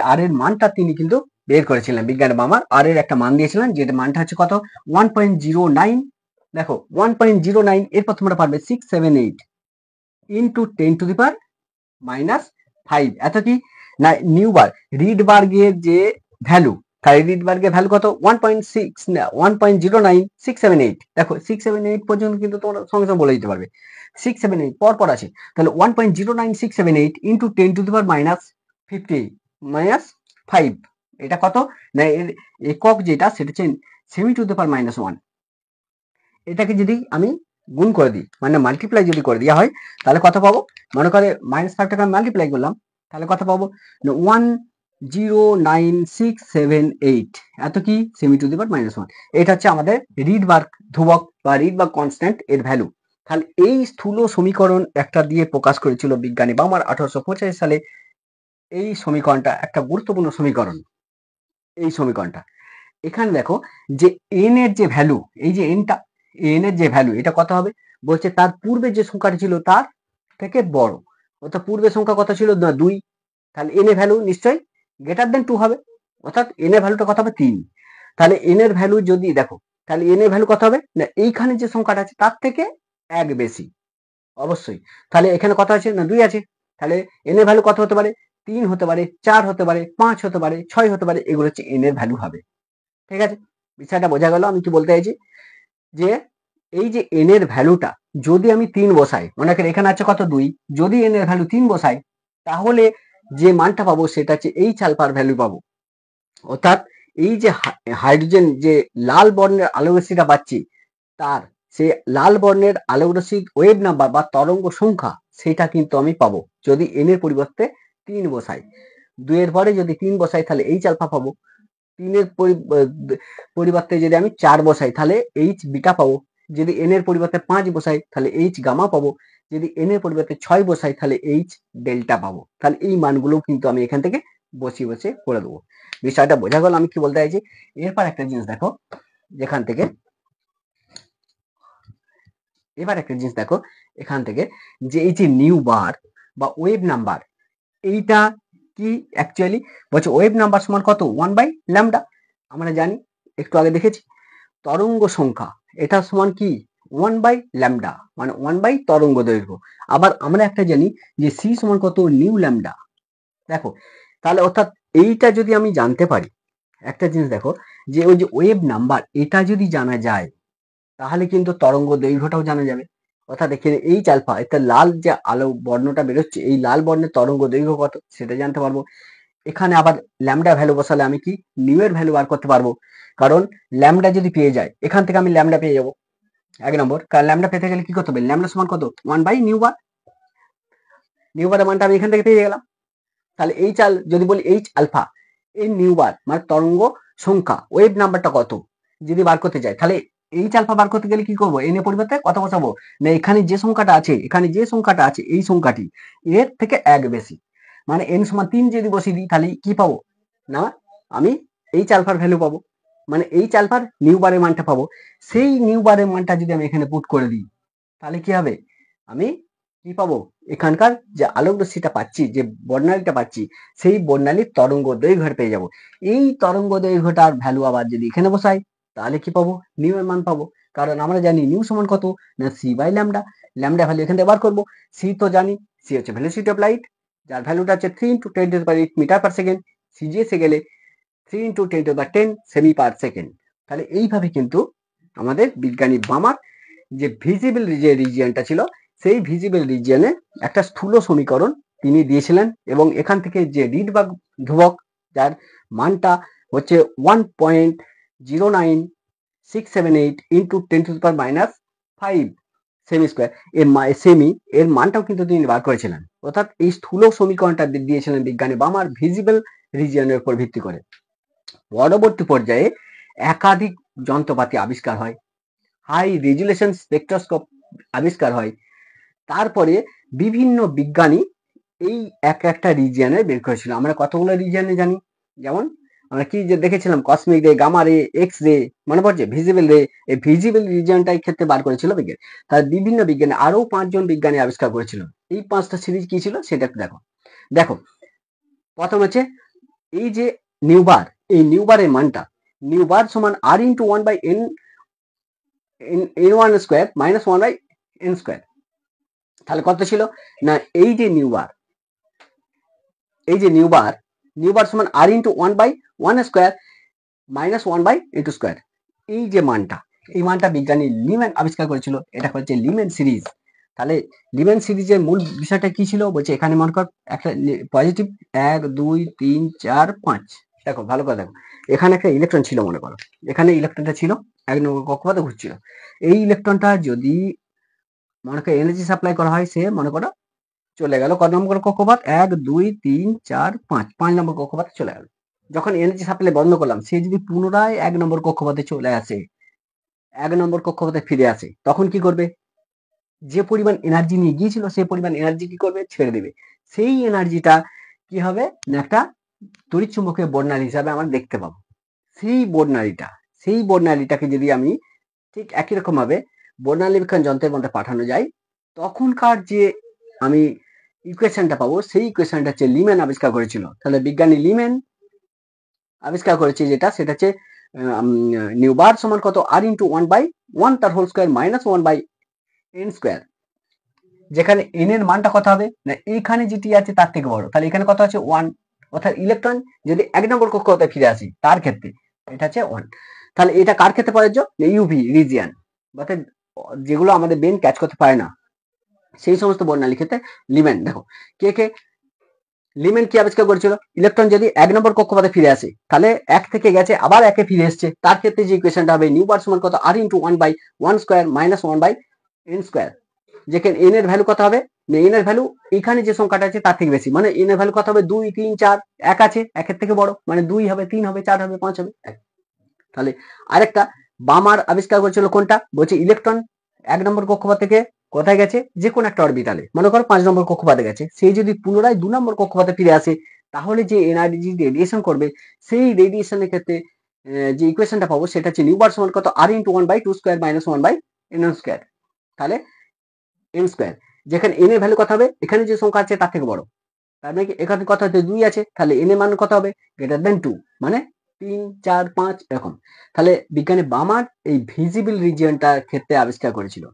আর এর মানটা তিনি কিন্তু বের করেছিলেন, বিজ্ঞানী বামার আর এর একটা মান দিয়েছিলেন, যেটা মানটা হচ্ছে কত, 1.09। দেখো 1.09, এরপর তোমরা পারবে 678 ইন্টু 10⁻⁻5। এত কি না নিউ বার, রিডবার্গের যে ভ্যালু, তাই রিডবার্গের ভ্যালু কত, 1.09,678। দেখো 678 পর্যন্ত কিন্তু তোমরা সঙ্গে সঙ্গে বলে দিতে পারবে, 678 পর পর আছে। তাহলে 1.09678 ইন্টু 10⁻50 এটা কত না, এর একক যেটা সেটা হচ্ছে সেমি টু দি পাওয়ার -1। এটাকে যদি আমি গুণ করে দিই, মানে মাল্টিপ্লাই যদি করে দেওয়া হয়, তাহলে কত পাবো, মনে করে -5টাকে মাল্টিপ্লাই করলাম, তাহলে কত পাবো, 109,678। এত কি সেমি টু দি পাওয়ার -1। এটা হচ্ছে আমাদের রিডবার্গ ধ্রুবক বা রিডবার্গ কনস্ট্যান্ট এর ভ্যালু। তাহলে এই স্থূল সমীকরণ একটা দিয়ে প্রকাশ করেছিল বিজ্ঞানী বামার 1885 সালে। এই সমীকরণটা একটা গুরুত্বপূর্ণ সমীকরণ। এই সমীকরণটা এখানে দেখো যে এন এর যে ভ্যালু, এই যে এনটা, এন এর যে ভ্যালু এটা কত হবে বলছে, তার পূর্বে যে সংখ্যাটা ছিল তার থেকে বড়। অর্থাৎ পূর্বের সংখ্যা কত ছিল না 2, তাহলে এন এর ভ্যালু নিশ্চয়ই >2 হবে। অর্থাৎ এন এর ভ্যালুটা কত হবে 3। তাহলে এন এর ভ্যালু যদি দেখো, তাহলে এন এর ভ্যালু কত হবে না, এইখানে যে সংখ্যাটা আছে তার থেকে 1 বেশি অবশ্যই। তাহলে এখানে কত আছে না 2 আছে, তাহলে এন এর ভ্যালু কত হতে পারে, 3 হতে পারে, 4 হতে পারে, 5 হতে পারে, 6 হতে পারে। এগুলো হচ্ছে এন এর ভ্যালু হবে। ঠিক আছে, বিষয়টা বোঝা গেল আমি কি বলতে চাইছি, যে এই যে এন এর ভ্যালুটা যদি আমি 3 বসাই, মনে করি এখানে আছে কত 2, যদি এন এর ভ্যালু 3 বসাই, তাহলে যে মানটা পাবো সেটা হচ্ছে এইচ আলফার ভ্যালু পাবো। অর্থাৎ এই যে হাইড্রোজেন যে লাল বর্ণের আলোক রশ্মিটা পাচ্ছি, তার সে লাল বর্ণের আলোক রশ্মির ওয়েভ নাম্বার বা তরঙ্গ সংখ্যা সেটা কিন্তু আমি পাবো যদি এন এর পরিবর্তে 3 বসাই। 2 এর পরে যদি 3 বসাই তাহলে এইচ আলফা পাবো। 3 এর পরিবর্তে যদি আমি 4 বসাই তাহলে এইচ বিটা পাবো। যদি এন এর পরিবর্তে 5 বসাই তাহলে এইচ গামা পাবো। যদি এন এর পরিবর্তে 6 বসাই তাহলে এইচ ডেল্টা পাবো। তাহলে এই মানগুলো কিন্তু আমি এখান থেকে বসিয়ে বসিয়ে করে দেবো। বিষয়টা বোঝা গেল আমি কি বলতে চাইছি। এরপর একটা জিনিস দেখো, যেখান থেকে এবার একটা জিনিস দেখো এখান থেকে, যে এই যে নিউ বার বা ওয়েভ নাম্বার, এইটা কি অ্যাকচুয়ালি বলছে ওয়েভ নাম্বার সমান কত, 1/λ। আমরা জানি একটু আগে দেখেছি তরঙ্গ সংখ্যা, এটা সমান কি 1/λ, মানে 1 তরঙ্গ দৈর্ঘ্য। আবার আমরা একটা জানি যে সি সমান কত, নিউ ল্যামডা। দেখো তাহলে অর্থাৎ এইটা যদি আমি জানতে পারি, একটা জিনিস দেখো যে ওই যে ওয়েভ নাম্বার এটা যদি জানা যায়, তাহলে কিন্তু তরঙ্গ দৈর্ঘ্যটাও জানা যাবে। অর্থাৎ এখানে এইচ আলফা, এটা লাল যে আলো বর্ণটা বেরোচ্ছে, এই লাল বর্ণের তরঙ্গ দৈর্ঘ্য কত সেটা জানতে পারবো। এখানে আবার ল্যামডা ভ্যালু বসালে আমি কি নিউ এর ভ্যালু বার করতে পারবো, কারণ ল্যামডা যদি পেয়ে যায় এখান থেকে আমি ল্যামডা পেয়ে যাবো 1 নম্বর। কারণ ল্যামডা পেতে গেলে কি করতে হবে, ল্যামডা সমান কত, 1/নিউ বার। নিউ বারের মানটা আমি এখান থেকে পেয়ে গেলাম। তাহলে যদি বলি এইচ আলফা এই নিউ বার মানে তরঙ্গ সংখ্যা ওয়েভ নাম্বারটা কত যদি বার করতে চাই, তাহলে এইচ আলফা বার করতে গেলে কি করবো, এন এর পরিবর্তে কত বসাবো না, এখানে যে সংখ্যাটা আছে এই সংখ্যাটি এর থেকে 1 বেশি। মানে n সমান 3 যদি বসিয়ে দিই তাহলে কি পাবো না আমি এইচ আলফার ভ্যালু পাবো, মানে এইচ আলফার নিউ বারের মানটা পাবো। সেই নিউ বারের মানটা যদি আমি এখানে পুট করে দিই তাহলে কি হবে, আমি কি পাবো, এখানকার যে আলোক রশ্মিটা পাচ্ছি, যে বর্ণালীটা পাচ্ছি, সেই বর্ণালীর তরঙ্গ দৈর্ঘ্য পেয়ে যাব। এই তরঙ্গ দৈর্ঘ্যটার ভ্যালু আবার যদি এখানে বসাই তাহলে কি পাবো, নিউ এর মান পাবো। কারণ আমরা জানি নিউ সমান কত না C by lambda, lambda value এখান থেকে বার করবো। সি তো জানি, সি হচ্ছে ভেলোসিটি অফ লাইট, যার ভ্যালুটা হচ্ছে 3 × 10⁻8 মিটার পার সেকেন্ড। সিজিএসে গেলে 3 × 10⁻10 সেমি পার সেকেন্ড। তাহলে এইভাবে কিন্তু আমাদের বিজ্ঞানী বামার যে ভিজিবল যে রিজিয়নটা ছিল, সেই ভিজিবল রিজিয়নে একটা স্থূল সমীকরণ তিনি দিয়েছিলেন, এবং এখান থেকে যে রিডবার্গ ধ্রুবক, যার মানটা হচ্ছে 1.09678 × 10⁻⁵ সেমি স্কোয়ার এর মানটাও কিন্তু তিনি বার করেছিলেন। অর্থাৎ এই স্থূল সমীকরণটা দিয়েছিলেন বিজ্ঞানী বামার ভিজিবল রিজিয়নের উপর ভিত্তি করে। পরবর্তী পর্যায়ে একাধিক যন্ত্রপাতি আবিষ্কার হয়, হাই রেজুলেশন স্পেকট্রোস্কোপ আবিষ্কার হয়। তারপরে বিভিন্ন বিজ্ঞানী এই একটা রিজিয়নে বের করেছিল। আমরা কতগুলো রিজিয়নে জানি, যেমন আমরা কি যে দেখেছিলাম, কসমিক রে, গামা রে, এক্স রে, মনে পড়ছে, ভিজিবল রে। এই ভিজিবল রিজিয়নটাই ক্ষেত্রে বার করেছিল বিজ্ঞানী। তার বিভিন্ন বিজ্ঞানী, আরো 5 জন বিজ্ঞানী আবিষ্কার করেছিল। এই 5টা সিরিজ কি ছিল সেটা একটু দেখো। দেখো, প্রথম হচ্ছে এই যে নিউবার, এই নিউবারের মানটা, নিউবার সমান r × 1/n n1 square minus 1/n square. তাহলে কত ছিল না, এই যে নিউবার সমান r × 1/1 square minus 1/n square. এই যে মানটা, এই মানটা বিজ্ঞানী লিম্যান আবিষ্কার করেছিল। এটা হচ্ছে লিম্যান সিরিজ। তাহলে লিম্যান সিরিজের মূল বিষয়টা কি ছিল, বলছে এখানে মনে কর একটা পজিটিভ 1 2 3 4 5। দেখো ভালো করে দেখো, এখানে একটা ইলেকট্রন ছিল, মনে করো এখানে ইলেকট্রনটা ছিল 1 নম্বর কক্ষপথে ঘুরছিল। এই ইলেকট্রনটা যদি মনে করো এনার্জি সাপ্লাই করা হয়, সে মনে করো চলে গেল কত নম্বর কক্ষপথ, 1 2 3 4 5, 5 নম্বর কক্ষপথে চলে গেল। যখন এনার্জি সাপ্লাই বন্ধ করলাম, সে যদি পুনরায় 1 নম্বর কক্ষপথে চলে আসে, 1 নম্বর কক্ষপথে ফিরে আসে, তখন কি করবে, যে পরিমাণ এনার্জি নিয়ে গিয়েছিল সেই পরিমাণ এনার্জি কি করবে, ছেড়ে দেবে। সেই এনার্জিটা কি হবে না, একটা তড়িৎ চুম্বকীয় বর্ণালী হিসাবে আমরা দেখতে পাবো। সেই বর্ণালীটাকে যদি আমি ঠিক একই রকম ভাবে বর্ণালীবীক্ষণ যন্ত্রের মধ্যে পাঠানো যায়, তখনকার যে আমি ইকুয়েশনটা পাবো, সেই ইকুয়েশনটা হচ্ছে লিম্যান আবিষ্কার করেছিল। তাহলে বিজ্ঞানী লিম্যান আবিষ্কার করেছে যেটা, সেটা হচ্ছে নিউবার সমান কত, r × 1/1 তার whole square minus 1/n square. যেখানে n এর মানটা কত হবে না, এইখানে যেটি আছে তার থেকে বড়। তাহলে এখানে কত আছে 1, অর্থাৎ ইলেকট্রন যদি 1 নম্বর কক্ষপথে ফিরে আসি তার ক্ষেত্রে এটা হচ্ছে 1। তাহলে এটা কার ক্ষেত্রে প্রযোজ্য, ইউভি রিজিয়ন, অর্থাৎ যেগুলো আমাদের ব্রেন ক্যাচ করতে পারে না, সেই সমস্ত বর্ণালীর ক্ষেত্রে লিম্যান। দেখো লিম্যান কি আবিষ্কার করেছিল, ইলেকট্রন যদি 1 নম্বর কক্ষপথে ফিরে আসে, তাহলে 1 থেকে গেছে আবার 1-এ ফিরে এসছে, তার ক্ষেত্রে যে ইকুয়েশনটা হবে নিউবার সমান কত, r × 1/1 square minus 1/n square. যেখানে n এর ভ্যালু কত হবে, n এর ভ্যালু এখানে যে সংখ্যাটা আছে তার থেকে বেশি, মানে n এর ভ্যালু কত হবে, 2 3 4, 1 আছে 1-এর থেকে বড়, মানে 2 হবে, 3 হবে, 4 হবে, 5 হবে। তাহলে আরেকটা বামার আবিষ্কার করেছিল কোনটা, বলছে ইলেকট্রন 1 নম্বর কক্ষপথ থেকে কোথায় গেছে, যে কোনো একটা অরবিটালে, মনে করো 5 নম্বর কক্ষপথে গেছে, সেই যদি পুনরায় 2 নম্বর কক্ষপথে ফিরে আসে, তাহলে যে এনার্জি রেডিয়েশন করবে, সেই রেডিয়েশনের ক্ষেত্রে যে ইকুয়েশনটা পাবো সেটা হচ্ছে নিউবার সমান কত, r × 1/2 square minus 1/n square. তাহলে n স্কোয়ার, যেখানে n এর ভ্যালু কত হবে, এখানে যে সংখ্যা আছে তার থেকে বড়, তার মানে এখানে কত হচ্ছে 2 আছে, তাহলে n এর মান কত হবে, গ্রেটার দেন 2, মানে 3 4 5 এরকম। তাহলে বিজ্ঞানী বামার এই ভিজিবল রিজিয়নটার ক্ষেত্রে আবিষ্কার করেছিল।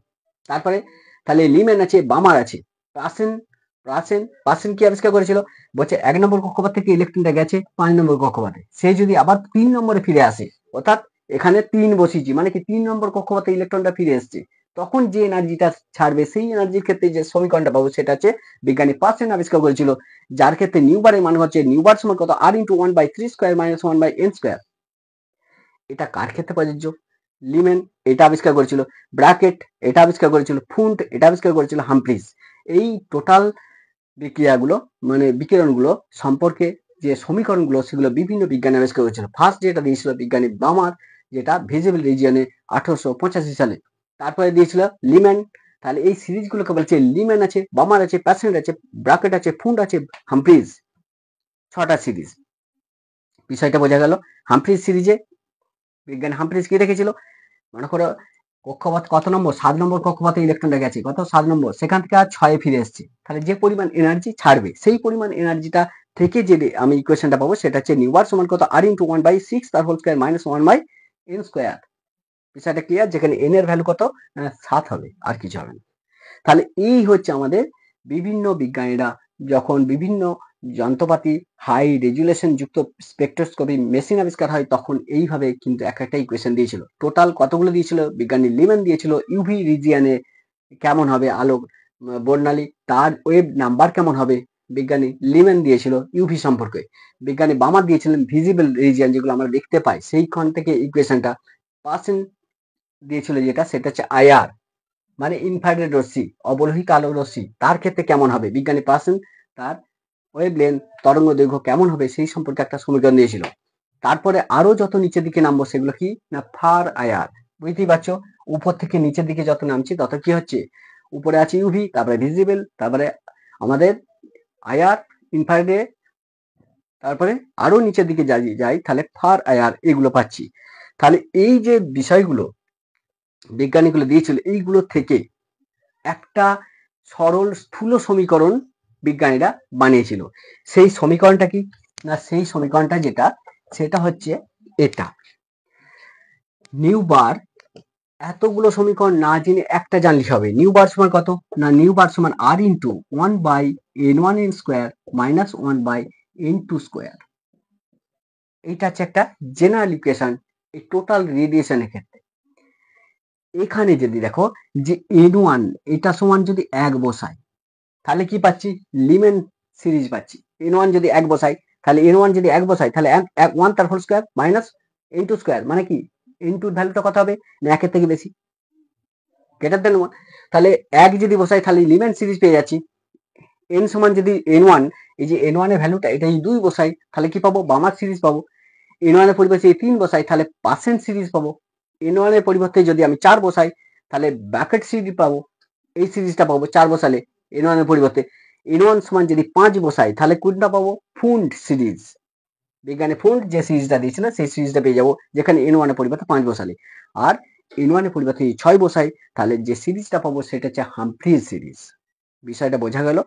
তারপরে তাহলে লিম্যান আছে, বামার আছে, প্রাসেন কি আবিষ্কার করেছিল, বলছে 1 নম্বর কক্ষপথ থেকে ইলেকট্রনটা গেছে 5 নম্বর কক্ষপথে, সে যদি আবার 3 নম্বরে ফিরে আসে, অর্থাৎ এখানে 3 বসিয়েছি, মানে কি 3 নম্বর কক্ষপথে ইলেকট্রনটা ফিরে এসছে, তখন যে এনার্জিটা ছাড়বে, সেই এনার্জির ক্ষেত্রে যে সমীকরণটা পাবো সেটা হচ্ছে বিজ্ঞানী পার্সেন আবিষ্কার করেছিল, যার ক্ষেত্রে নিউবারের মান হচ্ছে নিউবার সমান কত, r × 1/3 square minus 1/n square. এটা কার ক্ষেত্রে প্রযোজ্য, লিম্যান এটা আবিষ্কার করেছিল, ব্র্যাকেট এটা আবিষ্কার করেছিল, ফুন্ট এটা আবিষ্কার করেছিল, হামফ্রিজ। এই টোটাল বিক্রিয়াগুলো, মানে বিকিরণগুলো সম্পর্কে যে সমীকরণগুলো, সেগুলো বিভিন্ন বিজ্ঞানী আবিষ্কার করেছিল। ফার্স্ট যেটা দিয়েছিল বিজ্ঞানী বামার, যেটা ভিজিবল রিজিয়নে 1885 সালে। তারপরে দিয়েছিল লিম্যান তাহলে এই সিরিজগুলোকে বলছে লিম্যান আছে, বামার আছে, প্যাসেন্ট আছে, ব্রাকেট আছে, ফুন্ড আছে, হামফ্রিজ। 6টা সিরিজ। বিষয়টা বোঝা গেল। হামফ্রিজ সিরিজে বিজ্ঞানী হামফ্রিজ কি দেখেছিল, মনে করো কক্ষপথ কত নম্বর, 7 নম্বর কক্ষপথে ইলেকট্রনটা গেছে, কত 7 নম্বর, সেখান থেকে আর 6 ফিরে এসছে। তাহলে যে পরিমাণ এনার্জি ছাড়বে সেই পরিমাণ এনার্জিটা থেকে যে আমি ইকুয়েশনটা পাবো সেটা হচ্ছে নিউ বার সমান কত, r ইন্টু 1/6 তার whole square minus 1/n square. বিষয়টা ক্লিয়ার, যেখানে n এর ভ্যালু কত, 7 হবে, আর কিছু হবে না। তাহলে এই হচ্ছে আমাদের বিভিন্ন বিজ্ঞানীরা যখন বিভিন্ন যন্ত্রপাতি হাই রেজুলেশন যুক্ত স্পেকট্রোস্কোপি মেশিন আবিষ্কার হয় তখন এইভাবে কিন্তু একটা ইকুয়েশন দিয়েছিল। টোটাল কতগুলো দিয়েছিল, বিজ্ঞানী লিম্যান দিয়েছিল ইউভি রিজিয়ানে কেমন হবে আলো বর্ণালী, তার ওয়েভ নাম্বার কেমন হবে, বিজ্ঞানী লিম্যান দিয়েছিল ইউভি সম্পর্কে। বিজ্ঞানী বামার দিয়েছিলেন ভিজিবল রিজিয়ান, যেগুলো আমরা দেখতে পাই, সেইখান থেকে ইকুয়েশনটা। পার্সেন্ট দিয়েছিল যেটা, সেটা হচ্ছে আইআর, মানে ইনফ্রারেড রশ্মি, অবলোহিত আলো রশ্মি, তার ক্ষেত্রে কেমন হবে, বিজ্ঞানী পার্সন তার ওয়েভলেন্থ তরঙ্গ দৈর্ঘ্য কেমন হবে সেই সম্পর্কে একটা সমীকরণ দিয়েছিল। তারপরে আরো যত নিচের দিকে নামবো সেগুলো কি না ফার আইআর। বুঝতেই পারছো, উপর থেকে নিচের দিকে যত নামছি তত কি হচ্ছে, উপরে আছে ইউভি, তারপরে ভিজিবল, তারপরে আমাদের আইআর, ইনফ্রারেড, তারপরে আরো নিচের দিকে যাই তাহলে ফার আইআর, এগুলো পাচ্ছি। তাহলে এই যে বিষয়গুলো বিজ্ঞানীগুলো দিয়েছিল, এইগুলো থেকে একটা সরল স্থূল সমীকরণ বিজ্ঞানীরা বানিয়েছিল। সেই সমীকরণটা কি না, সেই সমীকরণটা যেটা সেটা হচ্ছে এটা। নিউ বার, এতগুলো সমীকরণ না জেনে একটা জানলে হবে। নিউ বার সমান কত না, নিউ বার সমান r into 1/n1n square minus 1/n2 square. এইটা হচ্ছে একটা জেনারেল ইকুয়েশন এই টোটাল রেডিয়েশনের ক্ষেত্রে। এখানে যদি দেখো যে n1 এটা সমান যদি 1 বসাই তাহলে কি পাচ্ছি, লিমেন সিরিজ পাচ্ছি। n1 যদি 1 বসাই তাহলে n1 যদি 1 বসাই তাহলে 1 তার whole square minus n2 square, মানে কি n2 এর ভ্যালুটা কত হবে না 1 এর থেকে বেশি, গ্রেটার দেন 1। তাহলে 1 যদি বসাই তাহলে লিমেন সিরিজ পেয়ে যাচ্ছি। n সমান যদি n1, এই যে n1 এর ভ্যালুটা এটা যদি 2 বসাই তাহলে কি পাবো, বামার সিরিজ পাবো। n1 এর পরিবর্তে 3 বসাই তাহলে পার্সেন্ট সিরিজ পাবো। n1 এর পরিবর্তে যদি আমি 4 বসাই তাহলে ব্র্যাকেট সিরিজ পাবো, এই সিরিজটা পাবো 4 বসালে n1 এর পরিবর্তে। n1 সমান যদি 5 বসাই তাহলে কোনটা পাবো, ফুন্ড সিরিজ। বিজ্ঞানে ফুন্ড যে সিরিজটা দিয়েছিল সেই সিরিজটা পেয়ে যাবো, যেখানে n1 এর পরিবর্তে 5 বসালে। আর n1 এর পরিবর্তে 6 বসাই তাহলে যে সিরিজটা পাবো সেটা হচ্ছে হামফ্রিজ সিরিজ। বিষয়টা বোঝা গেল।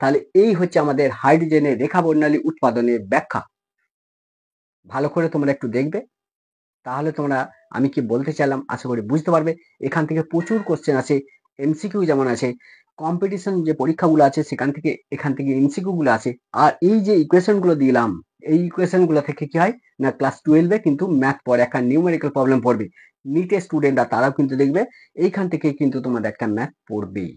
তাহলে এই হচ্ছে আমাদের হাইড্রোজেনের রেখা বর্ণালী উৎপাদনের ব্যাখ্যা। ভালো করে তোমরা একটু দেখবে, তাহলে তোমরা আমি কি বলতে চাইলাম আশা করি বুঝতে পারবে। এখান থেকে প্রচুর কোশ্চেন আছে, এমসিকিউ যেমন আছে, কম্পিটিশন যে পরীক্ষাগুলো আছে সেখান থেকে এখান থেকে এমসিকিউ গুলো আছে। আর এই যে ইকুয়েশন গুলো দিলাম, এই ইকুয়েশন গুলো থেকে কি হয় না ক্লাস 12-এ কিন্তু ম্যাথ পড়ে, একটা নিউমেরিক্যাল প্রবলেম পড়বে। নিটের স্টুডেন্টরা তারাও কিন্তু দেখবে এইখান থেকে কিন্তু তোমাদের একটা ম্যাথ পড়বেই।